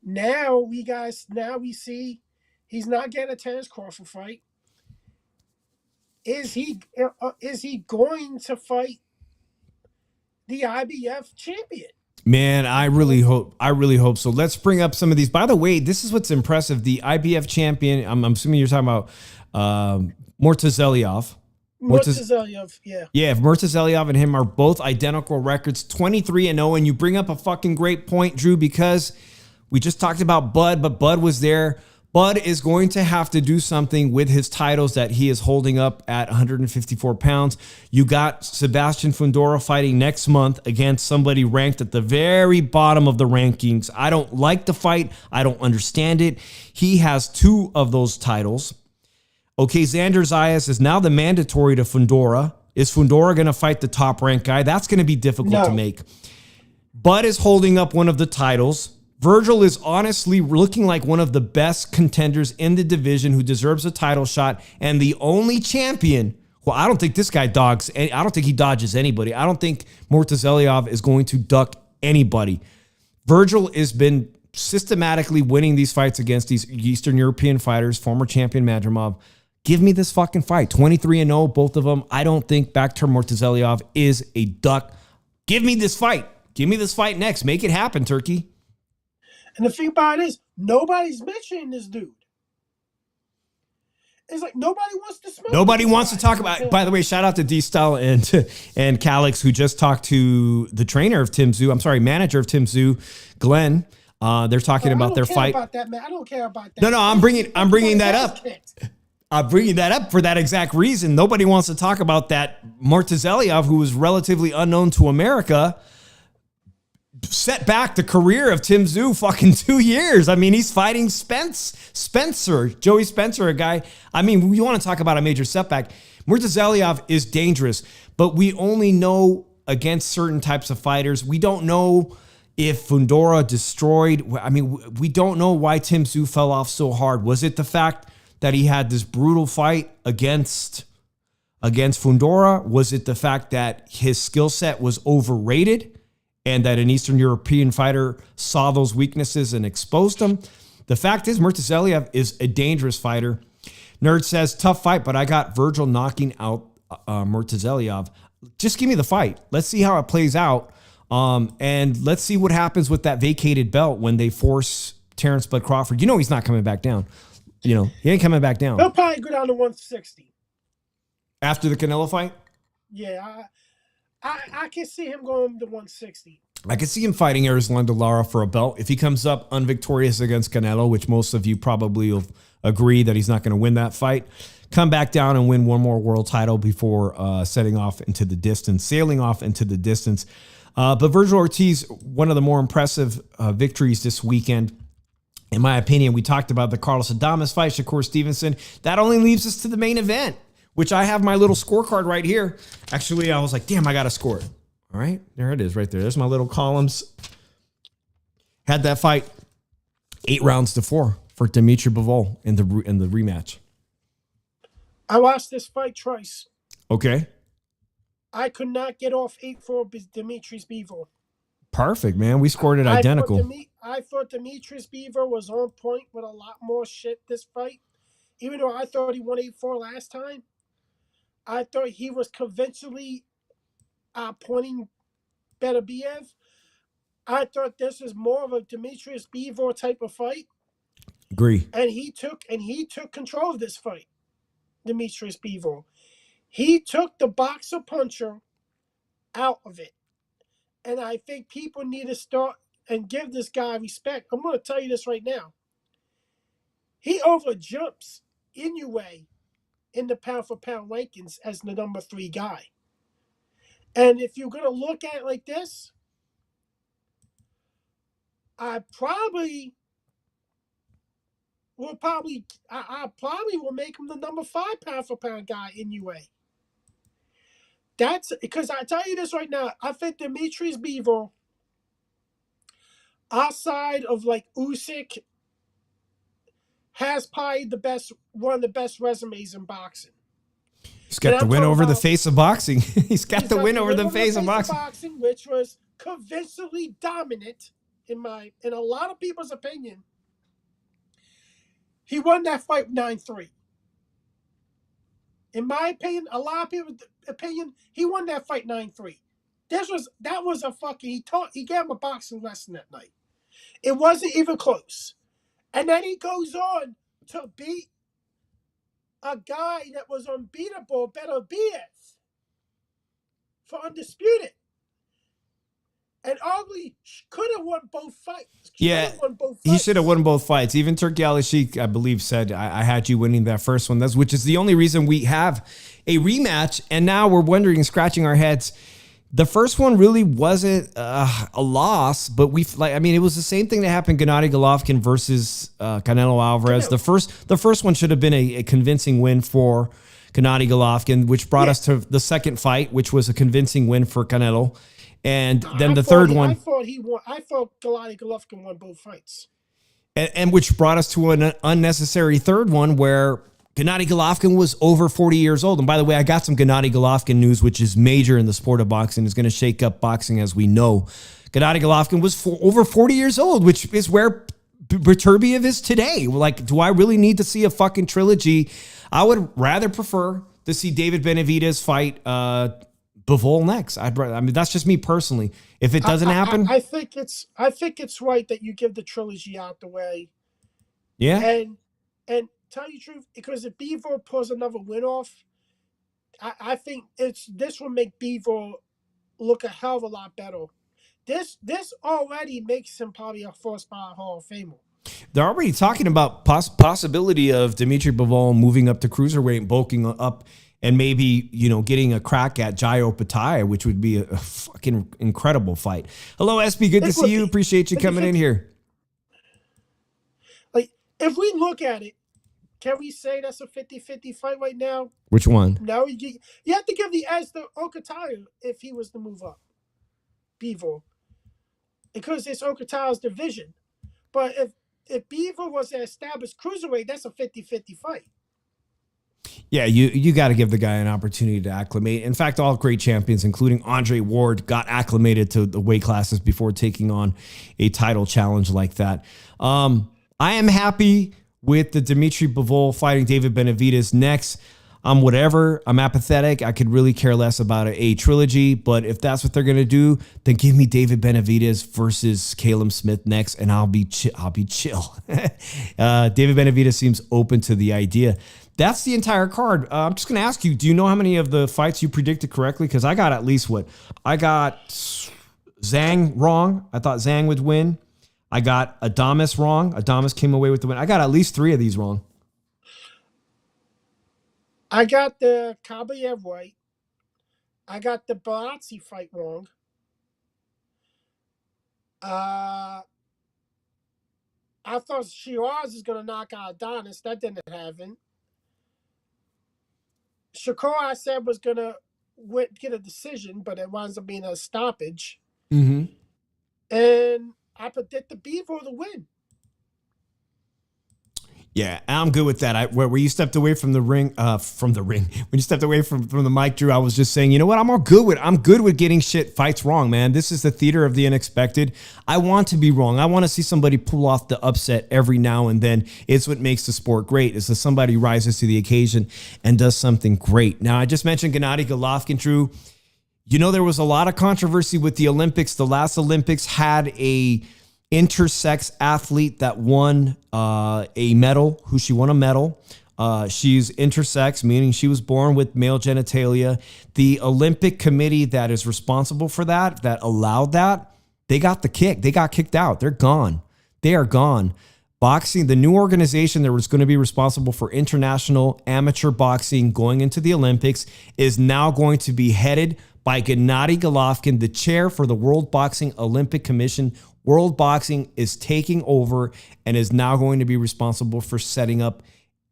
now we see he's not getting a Terrence Crawford fight. Is he going to fight the IBF champion?
Man, I really hope so. Let's bring up some of these. By the way, this is what's impressive. The IBF champion, I'm assuming you're talking about Murtazaliev.
Murtazaliev, yeah.
Yeah, Murtazaliev and him are both identical records, 23-0. And you bring up a fucking great point, Drew, because we just talked about Bud, but Bud was there. Bud is going to have to do something with his titles that he is holding up at 154 pounds. You got Sebastian Fundora fighting next month against somebody ranked at the very bottom of the rankings. I don't like the fight. I don't understand it. He has 2 of those titles. Okay, Xander Zayas is now the mandatory to Fundora. Is Fundora going to fight the top-ranked guy? That's going to be difficult to make. Bud is holding up one of the titles. Vergil is honestly looking like one of the best contenders in the division who deserves a title shot, and the only champion. Well, I don't think this guy dogs. I don't think he dodges anybody. I don't think Murtazaliev is going to duck anybody. Vergil has been systematically winning these fights against these Eastern European fighters, former champion Madrimov. Give me this fucking fight. 23-0, both of them. I don't think Bakhtar Murtazaliev is a duck. Give me this fight. Give me this fight next. Make it happen, Turkey.
And the thing about it is, nobody's mentioning this dude. It's like nobody wants to smoke.
Nobody wants to talk about. By the way, shout out to D-Style and Calix, who just talked to the trainer of Tim Tszyu. I'm sorry, manager of Tim Tszyu, Glenn. They're talking about their fight.
About that, man. I don't care about that.
No, I'm bringing that up. I'm bringing that up for that exact reason. Nobody wants to talk about that Murtazaliev, who was relatively unknown to America, set back the career of Tim Tszyu fucking 2 years. I mean, he's fighting Joey Spencer, a guy. I mean, you want to talk about a major setback. Murtazaliev is dangerous, but we only know against certain types of fighters. We don't know if Fundora destroyed. I mean, we don't know why Tim Tszyu fell off so hard. Was it the fact that he had this brutal fight against Fundora? Was it the fact that his skill set was overrated and that an Eastern European fighter saw those weaknesses and exposed them? The fact is, Murtazaliev is a dangerous fighter. Nerd says, tough fight, but I got Vergil knocking out Murtazaliev. Just give me the fight. Let's see how it plays out. And let's see what happens with that vacated belt when they force Terrence Bud Crawford. You know he's not coming back down. You know, he ain't coming back down.
He'll probably go down to 160.
After the Canelo fight?
Yeah, I can see him going to 160.
I could see him fighting Arizlan de Lara for a belt. If he comes up unvictorious against Canelo, which most of you probably will agree that he's not going to win that fight, come back down and win one more world title before sailing off into the distance. But Vergil Ortiz, one of the more impressive victories this weekend. In my opinion, we talked about the Carlos Adames fight, Shakur Stevenson. That only leaves us to the main event, which I have my little scorecard right here. Actually, I was like, damn, I got to score it. All right, there it is right there. There's my little columns. Had that fight 8-4 for Dimitri Bivol in the rematch.
I watched this fight twice.
Okay.
I could not get off 8-4 Dimitri's Bivol.
Perfect, man. We scored it identical.
I thought Dimitri's Bivol was on point with a lot more shit this fight. Even though I thought he won 8-4 last time, I thought he was convincingly pointing Benavidez. I thought this was more of a Dimitri's Bivol type of fight.
Agree.
And he took control of this fight. Dimitri's Bivol. He took the boxer puncher out of it. And I think people need to start and give this guy respect. I'm going to tell you this right now. He overjumps Inoue in the pound-for-pound rankings as the number 3 guy. And if you're going to look at it like this, I probably will make him the number 5 pound-for-pound guy in UA. That's because I tell you this right now. I think Dimitri's Bivol, outside of like Usyk, has probably one of the best resumes in boxing.
He's got the win over the face of boxing. He's got the win over the face of boxing,
which was convincingly dominant in a lot of people's opinion. He won that fight 9-3. In my opinion, a lot of people's opinion, he won that fight 9-3. That was a fucking he gave him a boxing lesson that night. It wasn't even close. And then he goes on to beat a guy that was unbeatable, Benavidez, for undisputed. And Ugly could have won both fights.
He should have won both fights. Even Turki Alalshikh, I believe, said, I had you winning that first one. Which is the only reason we have a rematch. And now we're wondering and scratching our heads. The first one really wasn't a loss, but it was the same thing that happened Gennady Golovkin versus Canelo Alvarez. The first one should have been a convincing win for Gennady Golovkin, which brought us to the second fight, which was a convincing win for Canelo. And then the third one.
I thought he won. I thought Gennady Golovkin won both fights.
And which brought us to an unnecessary third one where Gennady Golovkin was over 40 years old. And by the way, I got some Gennady Golovkin news, which is major in the sport of boxing. Is going to shake up boxing as we know. Gennady Golovkin was over 40 years old, which is where Beterbiev is today. Like, do I really need to see a fucking trilogy? I would rather prefer to see David Benavidez fight Bivol next. I mean, that's just me personally. If it doesn't happen,
I think it's right that you give the trilogy out the way.
Yeah.
And tell you the truth, because if Bivol pulls another win off, I think this will make Bivol look a hell of a lot better. This already makes him probably a first ballot Hall of Famer.
They're already talking about possibility of Dimitri Bivol moving up to cruiserweight, bulking up, and maybe, getting a crack at Jairo Pataya, which would be a fucking incredible fight. Hello, SB. Good to see you. Appreciate you coming in here.
Like, if we look at it, can we say that's a 50-50 fight right now?
Which one?
No, you have to give the edge to Okataya if he was to move up. Bivol. Because it's Okataya's division. But if Bivol was an established cruiserweight, that's a 50-50 fight.
Yeah, you got to give the guy an opportunity to acclimate. In fact, all great champions, including Andre Ward, got acclimated to the weight classes before taking on a title challenge like that. I am happy with the Dimitri Bivol fighting David Benavidez next. Whatever. I'm apathetic. I could really care less about a trilogy, but if that's what they're going to do, then give me David Benavidez versus Caleb Smith next, and I'll be chill. David Benavidez seems open to the idea. That's the entire card. I'm just going to ask you, do you know how many of the fights you predicted correctly? Because I got at least I got Zhang wrong. I thought Zhang would win. I got Adames wrong. Adames came away with the win. I got at least 3 of these wrong.
I got the Kabayev right. I got the Barazzi fight wrong. I thought Shiraz is going to knock out Adonis. That didn't happen. Shakur, I said, was going to get a decision, but it winds up being a stoppage.
Mm-hmm.
And I predicted Bivol to win.
Yeah, I'm good with that. Where you stepped away from the ring, when you stepped away from the mic, Drew, I was just saying, you know what? I'm good with getting fights wrong, man. This is the theater of the unexpected. I want to be wrong. I want to see somebody pull off the upset every now and then. It's what makes the sport great, is that somebody rises to the occasion and does something great. Now, I just mentioned Gennady Golovkin, Drew. There was a lot of controversy with the Olympics. The last Olympics had a intersex athlete that won a medal, she won a medal. She's intersex, meaning she was born with male genitalia. The Olympic committee that is responsible for that allowed that, they got the kick. They got kicked out. They're gone. They are gone. Boxing, the new organization that was going to be responsible for international amateur boxing going into the Olympics, is now going to be headed by Gennady Golovkin, the chair for the World Boxing Olympic Commission. World Boxing is taking over and is now going to be responsible for setting up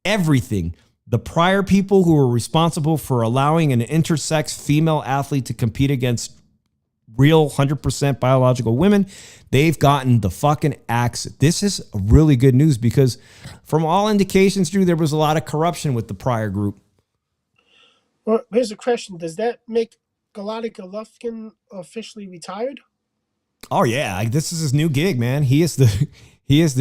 everything. The prior people who were responsible for allowing an intersex female athlete to compete against real 100% biological women, they've gotten the fucking axe. This is really good news because from all indications, Drew, there was a lot of corruption with the prior group.
Well, here's a question. Does that make Gennady Golovkin officially retired?
Oh yeah, this is his new gig, man. He is the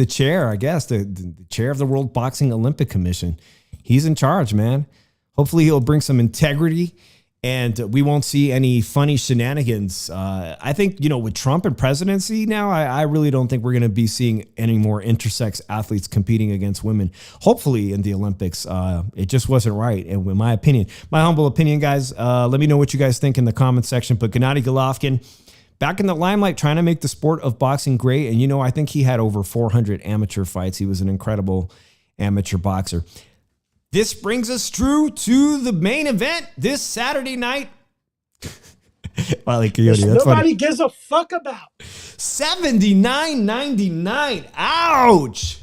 chair, I guess, the chair of the World Boxing Olympic Commission. He's in charge, man. Hopefully he'll bring some integrity and we won't see any funny shenanigans. I think, with Trump and presidency now, I really don't think we're going to be seeing any more intersex athletes competing against women. Hopefully in the Olympics. It just wasn't right, in my opinion. My humble opinion, guys. Let me know what you guys think in the comment section. But Gennady Golovkin, back in the limelight, trying to make the sport of boxing great. And, I think he had over 400 amateur fights. He was an incredible amateur boxer. This brings us, Drew, to the main event this Saturday night. Wile E. Coyote, that's
nobody
funny.
Gives a fuck about.
$79.99. Ouch.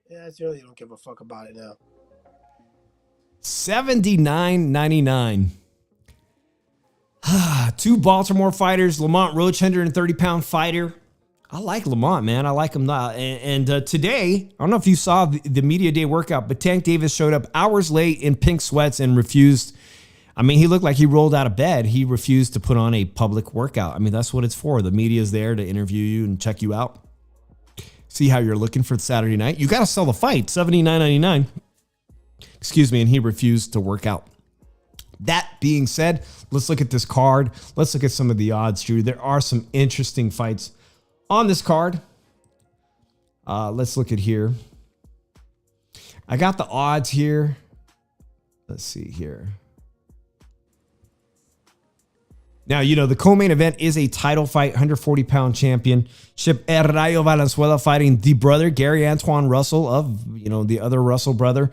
Yeah, I really don't give a fuck about it now.
$79.99. 2 Baltimore fighters. Lamont Roach, 130-pound fighter. I like Lamont, man. I like him not. And today, I don't know if you saw the media day workout, but Tank Davis showed up hours late in pink sweats and refused I mean, he looked like he rolled out of bed. He refused to put on a public workout. I mean, that's what it's for. The media is there to interview you and check you out. See how you're looking for Saturday night. You got to sell the fight, $79.99. Excuse me, and he refused to work out. That being said, let's look at this card. Let's look at some of the odds, Drew. There are some interesting fights on this card. Let's look at here. I got the odds here. Let's see here. Now, you know, the co-main event is a title fight, 140-pound championship. El Rayo Valenzuela fighting the brother, Gary Antoine Russell of, you know, the other Russell brother.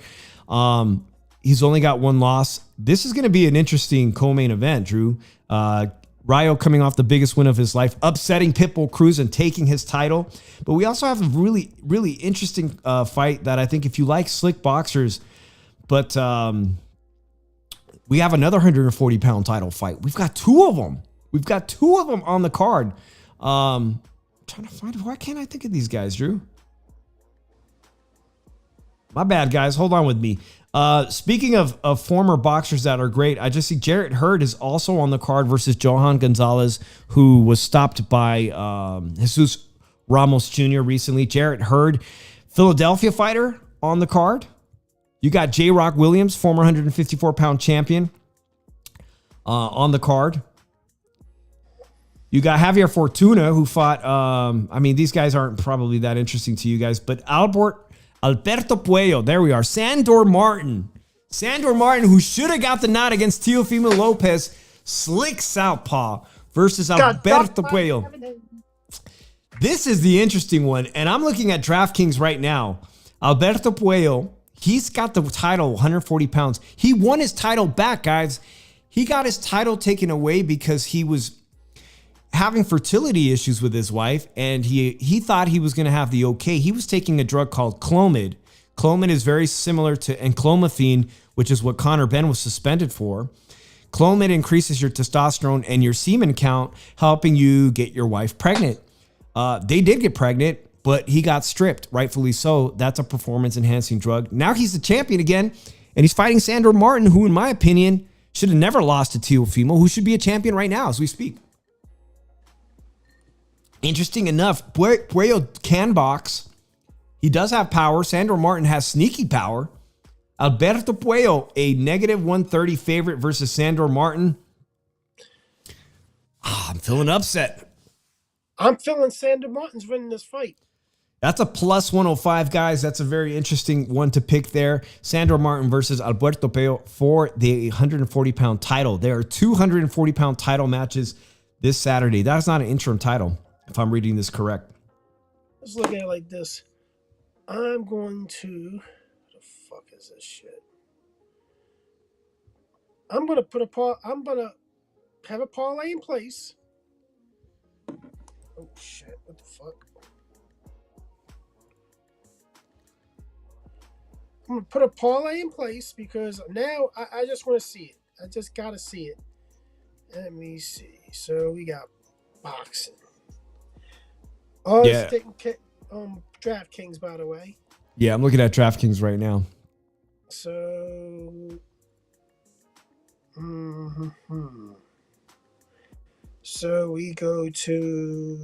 He's only got one loss. This is going to be an interesting co-main event, Drew. Rayo coming off the biggest win of his life, upsetting Pitbull Cruz and taking his title. But we also have a really, really interesting fight that I think if you like slick boxers, but we have another 140-pound title fight. We've got two of them. We've got two of them on the card. I'm trying to find, why can't I think of these guys, Drew? My bad, guys. Hold on with me. Speaking of former boxers that are great, I just see Jarrett Hurd is also on the card versus Johan Gonzalez, who was stopped by Jesus Ramos Jr. recently. Jarrett Hurd, Philadelphia fighter on the card. You got J-Rock Williams, former 154-pound champion, on the card. You got Javier Fortuna, who fought, I mean, these guys aren't probably that interesting to you guys, but Alberto Puello, there we are. Sandor Martin, who should have got the nod against Teofimo Lopez, slick southpaw versus Alberto Puello. This is the interesting one, and I'm looking at DraftKings right now. Alberto Puello, he's got the title, 140 pounds. He won his title back, guys. He got his title taken away because he was having fertility issues with his wife, and he thought he was going to have the okay. He was taking a drug called Clomid. Clomid is very similar to enclomiphene, which is what Conor Benn was suspended for. Clomid increases your testosterone and your semen count, helping you get your wife pregnant. They did get pregnant, but he got stripped, rightfully so. That's a performance-enhancing drug. Now he's the champion again, and he's fighting Sandor Martin, who, in my opinion, should have never lost to Teofimo, who should be a champion right now as we speak. Interesting enough, Puello can box. He does have power. Sandor Martin has sneaky power. Alberto Puello, a negative 130 favorite versus Sandor Martin. I'm feeling upset.
I'm feeling Sandor Martin's winning this fight.
That's a plus 105, guys. That's a very interesting one to pick there. Sandor Martin versus Alberto Puello for the 140-pound title. There are 240-pound title matches this Saturday. That is not an interim title, if I'm reading this correct.
Let's look at it like this. I'm going to... What the fuck is this shit? I'm going to have a parlay in place. Oh, shit. What the fuck? I'm going to put a parlay in place because now I just want to see it. I just got to see it. Let me see. So we got boxing. Oh, yeah. DraftKings, by the way.
Yeah, I'm looking at DraftKings right now.
So, so we go to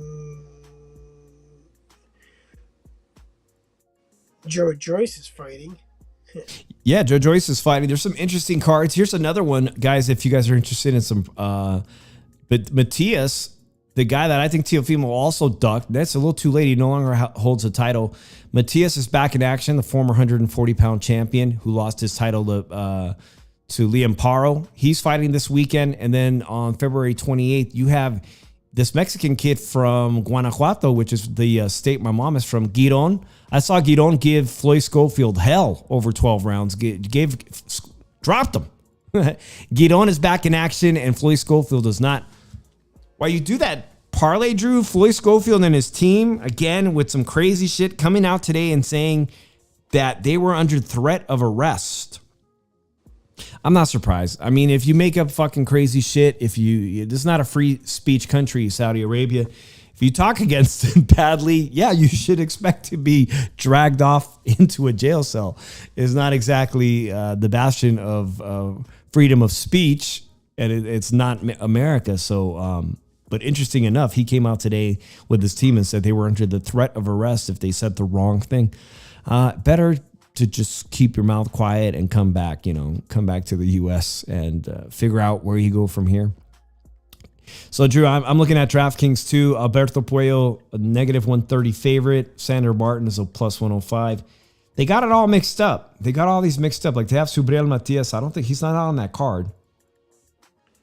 Joe Joyce is fighting.
Yeah, Joe Joyce is fighting. There's some interesting cards. Here's another one, guys, if you guys are interested in some. But Matias, the guy that I think Teofimo also ducked, that's a little too late. He no longer holds the title. Matias is back in action, the former 140-pound champion who lost his title to Liam Paro. He's fighting this weekend. And then on February 28th, you have this Mexican kid from Guanajuato, which is the state my mom is from, Giron. I saw Giron give Floyd Schofield hell over 12 rounds. Dropped him. Giron is back in action, and Floyd Schofield does not. While you do that parlay, Drew, Floyd Schofield and his team, again, with some crazy shit, coming out today and saying that they were under threat of arrest. I'm not surprised. I mean, if you make up fucking crazy shit, this is not a free speech country, Saudi Arabia. If you talk against them badly, yeah, you should expect to be dragged off into a jail cell. It's not exactly the bastion of freedom of speech, and it's not America. So, but interesting enough, he came out today with his team and said they were under the threat of arrest if they said the wrong thing. Better to just keep your mouth quiet and come back to the U.S. and figure out where you go from here. So, Drew, I'm looking at DraftKings too. Alberto Puello, a -130 favorite. Sander Martin is a +105. They got it all mixed up. They got all these mixed up. Like they have Subriel Matias. I don't think he's not on that card.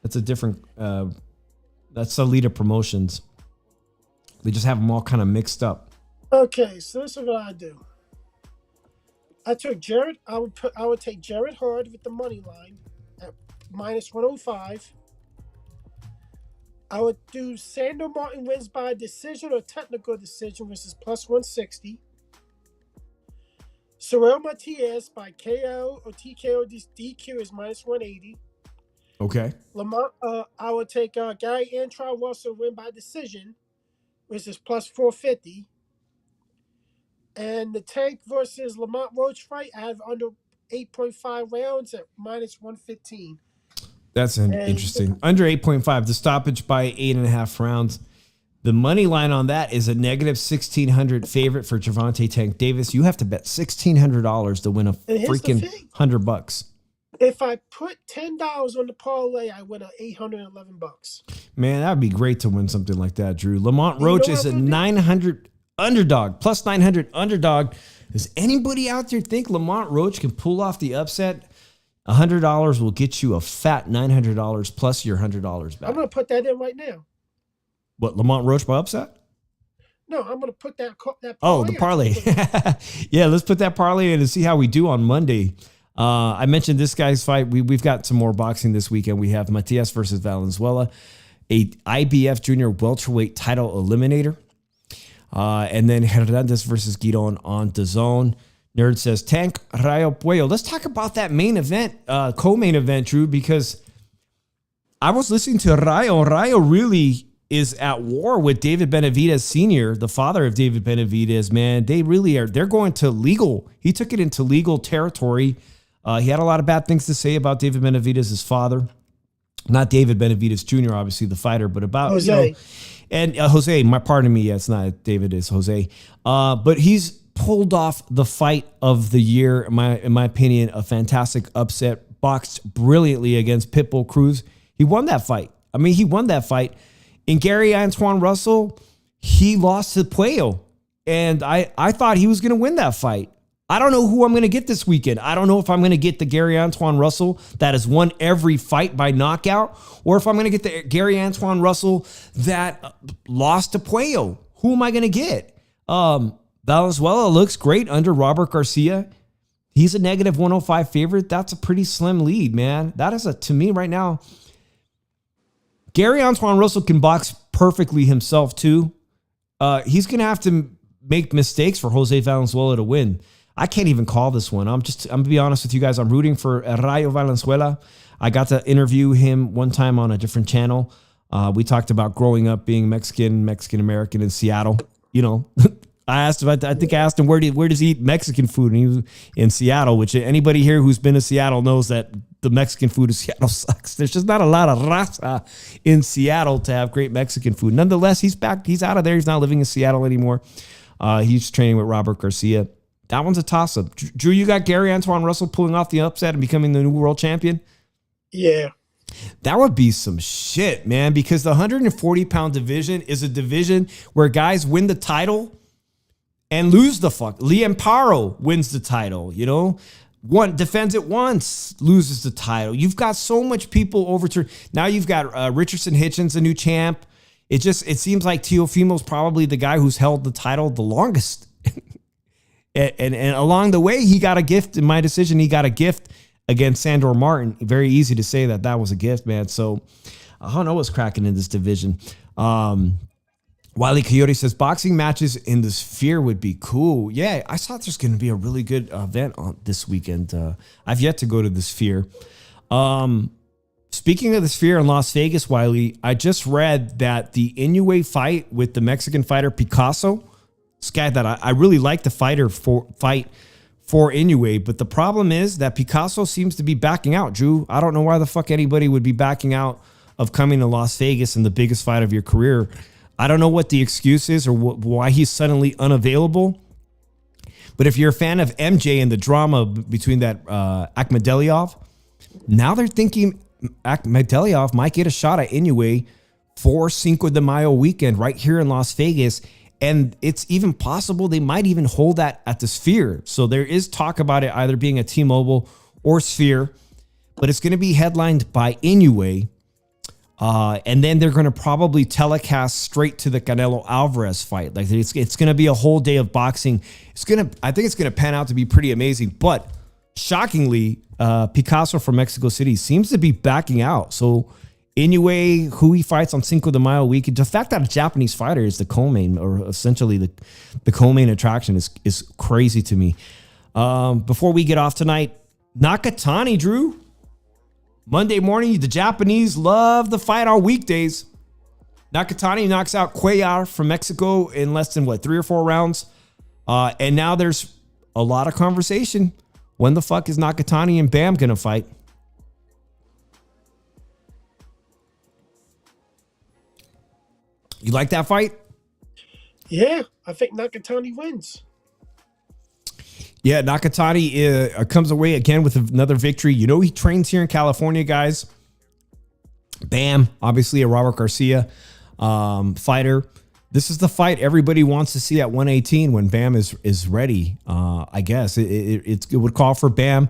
That's a different. That's Alita Promotions. They just have them all kind of mixed up.
Okay, so this is what I do. I took Jared. I would take Jared Hurd with the money line at -105. I would do Sander Martin wins by decision or technical decision, which is +160. Sorel Matias by KO or TKO DQ is -180.
Okay.
Lamont, I would take Gary Antron Russell win by decision, which is +450. And the Tank versus Lamont Roach fight, I have under 8.5 rounds at -115.
That's interesting. Under 8.5, the stoppage by 8.5 rounds. The money line on that is a -1,600 favorite for Gervonta Tank Davis. You have to bet $1,600 to win a freaking $100.
If I put $10 on the parlay, I win $811.
Man, that would be great to win something like that, Drew. Lamont Roach is a 900 underdog, +900 underdog. Does anybody out there think Lamont Roach can pull off the upset? $100 will get you a fat $900 plus your $100 back.
I'm going to put that in right now.
What, Lamont Roach by upset?
No, I'm going to put that parlay.
Oh, the parlay. Yeah, let's put that parlay in and see how we do on Monday. I mentioned this guy's fight. We've got some more boxing this weekend. We have Matias versus Valenzuela, a IBF junior welterweight title eliminator. And then Hernandez versus Guidon on DAZN. Nerd says, Tank Rayo Puello. Let's talk about that main event, co-main event, Drew, because I was listening to Rayo. Rayo really is at war with David Benavidez Sr., the father of David Benavidez, man. They really are. They're going to legal. He took it into legal territory. He had a lot of bad things to say about David Benavidez's father. Not David Benavidez Jr., obviously the fighter, but about
Jose.
And Jose, pardon me, yeah, it's not David, it's Jose. But he's pulled off the fight of the year, in my opinion, a fantastic upset, boxed brilliantly against Pitbull Cruz. He won that fight. He won that fight. And Gary Antoine Russell, he lost to Puello. And I thought he was going to win that fight. I don't know who I'm going to get this weekend. I don't know if I'm going to get the Gary Antoine Russell that has won every fight by knockout, or if I'm going to get the Gary Antoine Russell that lost to Puello. Who am I going to get? Valenzuela looks great under Robert Garcia. He's a -105 favorite. That's a pretty slim lead, man. That is to me right now. Gary Antoine Russell can box perfectly himself too. He's going to have to make mistakes for Jose Valenzuela to win. I can't even call this one. I'm going to be honest with you guys. I'm rooting for Rayo Valenzuela. I got to interview him one time on a different channel. We talked about growing up being Mexican-American in Seattle. I asked him, I asked him, where does he eat Mexican food? And he was in Seattle, which anybody here who's been to Seattle knows that the Mexican food in Seattle sucks. There's just not a lot of raza in Seattle to have great Mexican food. Nonetheless, he's back. He's out of there. He's not living in Seattle anymore. He's training with Robert Garcia. That one's a toss-up. Drew, you got Gary Antoine Russell pulling off the upset and becoming the new world champion?
Yeah.
That would be some shit, man, because the 140-pound division is a division where guys win the title and lose the fuck. Liam Paro wins the title, One defends it once, loses the title. You've got so much people overturned. Now you've got Richardson Hitchens, a new champ. It seems like Teofimo's probably the guy who's held the title the longest. and along the way, he got a gift. In my decision, he got a gift against Sandor Martin. Very easy to say that was a gift, man. So I don't know what's cracking in this division. Wiley Coyote says, boxing matches in the Sphere would be cool. Yeah, I thought there's going to be a really good event on this weekend. I've yet to go to the Sphere. Speaking of the Sphere in Las Vegas, Wiley, I just read that the Inoue fight with the Mexican fighter Picasso, this guy that I really like the fight for Inoue. But the problem is that Picasso seems to be backing out, Drew. I don't know why the fuck anybody would be backing out of coming to Las Vegas in the biggest fight of your career. I don't know what the excuse is or why he's suddenly unavailable. But if you're a fan of MJ and the drama between that Akhmadaliev, now they're thinking Akhmadaliev might get a shot at Inoue for Cinco de Mayo weekend right here in Las Vegas. And it's even possible they might even hold that at the Sphere. So there is talk about it either being a T-Mobile or Sphere, but it's going to be headlined by Inoue. And then they're going to probably telecast straight to the Canelo Alvarez fight. Like it's going to be a whole day of boxing. I think it's going to pan out to be pretty amazing. But shockingly, Picasso from Mexico City seems to be backing out. So Inoue, who he fights on Cinco de Mayo weekend, the fact that a Japanese fighter is the co-main, or essentially the co-main attraction, is crazy to me. Before we get off tonight, Nakatani, Drew. Monday morning, the Japanese love the fight on weekdays. Nakatani knocks out Cuellar from Mexico in less than 3 or 4 rounds. And now there's a lot of conversation. When the fuck is Nakatani and Bam gonna fight? You like that fight?
Yeah, I think Nakatani wins.
Yeah, Nakatani comes away again with another victory. You know, he trains here in California, guys. Bam, obviously a Robert Garcia fighter. This is the fight everybody wants to see at 118 when Bam is ready. I guess it would call for Bam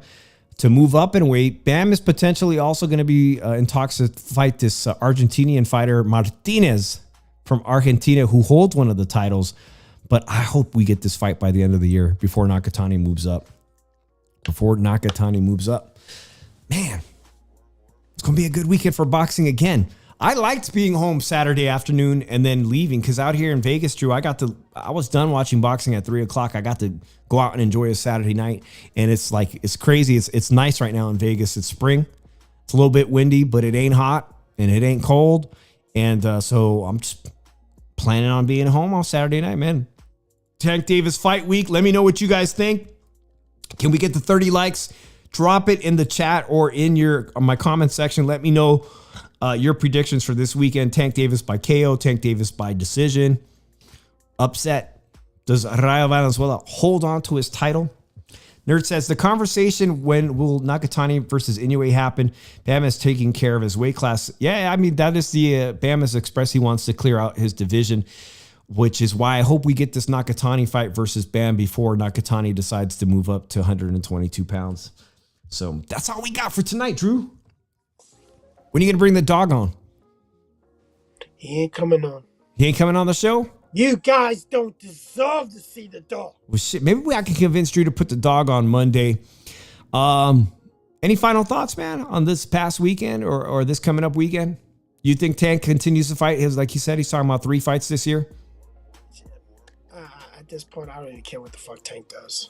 to move up in weight. Bam is potentially also going to be in talks to fight this Argentinian fighter Martinez from Argentina, who holds one of the titles. But I hope we get this fight by the end of the year before Nakatani moves up. Man, it's going to be a good weekend for boxing again. I liked being home Saturday afternoon and then leaving, because out here in Vegas, Drew, I was done watching boxing at 3 o'clock. I got to go out and enjoy a Saturday night. And it's crazy. It's nice right now in Vegas. It's spring. It's a little bit windy, but it ain't hot and it ain't cold. And so I'm just planning on being home on Saturday night, man. Tank Davis Fight Week. Let me know what you guys think. Can we get the 30 likes? Drop it in the chat or in my comment section. Let me know your predictions for this weekend. Tank Davis by KO, Tank Davis by decision. Upset. Does Rayo Valenzuela hold on to his title? Nerd says, the conversation when will Nakatani versus Inoue happen? Bam is taking care of his weight class. Yeah, I mean, that is Bam has expressed he wants to clear out his division, which is why I hope we get this Nakatani fight versus Bam before Nakatani decides to move up to 122 pounds. So that's all we got for tonight, Drew. When are you going to bring the dog on?
He ain't coming on.
He ain't coming on the show?
You guys don't deserve to see the dog.
Well, shit, maybe I can convince Drew to put the dog on Monday. Any final thoughts, man, on this past weekend or this coming up weekend? You think Tank continues to fight? Like he said, he's talking about 3 fights this year.
At this point, I don't even care what the fuck Tank does.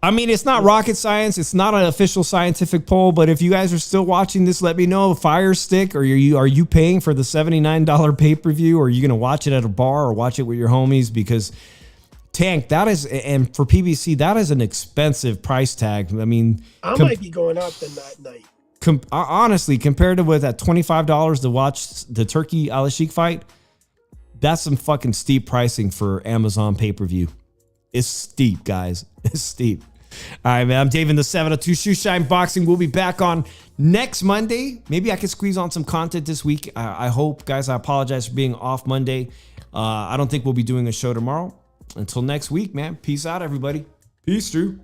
I mean, it's not rocket science. It's not an official scientific poll. But if you guys are still watching this, let me know. Fire Stick, or are you paying for the $79 pay-per-view? Or are you going to watch it at a bar or watch it with your homies? Because Tank, that is, and for PBC, that is an expensive price tag. I mean,
I might be going out that night.
Honestly, compared to with that $25 to watch the Turki Alalshikh fight, that's some fucking steep pricing for Amazon pay-per-view. It's steep, guys. It's steep. All right, man. I'm Dave in the 702 Shoe Shine Boxing. We'll be back on next Monday. Maybe I can squeeze on some content this week. I hope, guys. I apologize for being off Monday. I don't think we'll be doing a show tomorrow. Until next week, man. Peace out, everybody. Peace, Drew.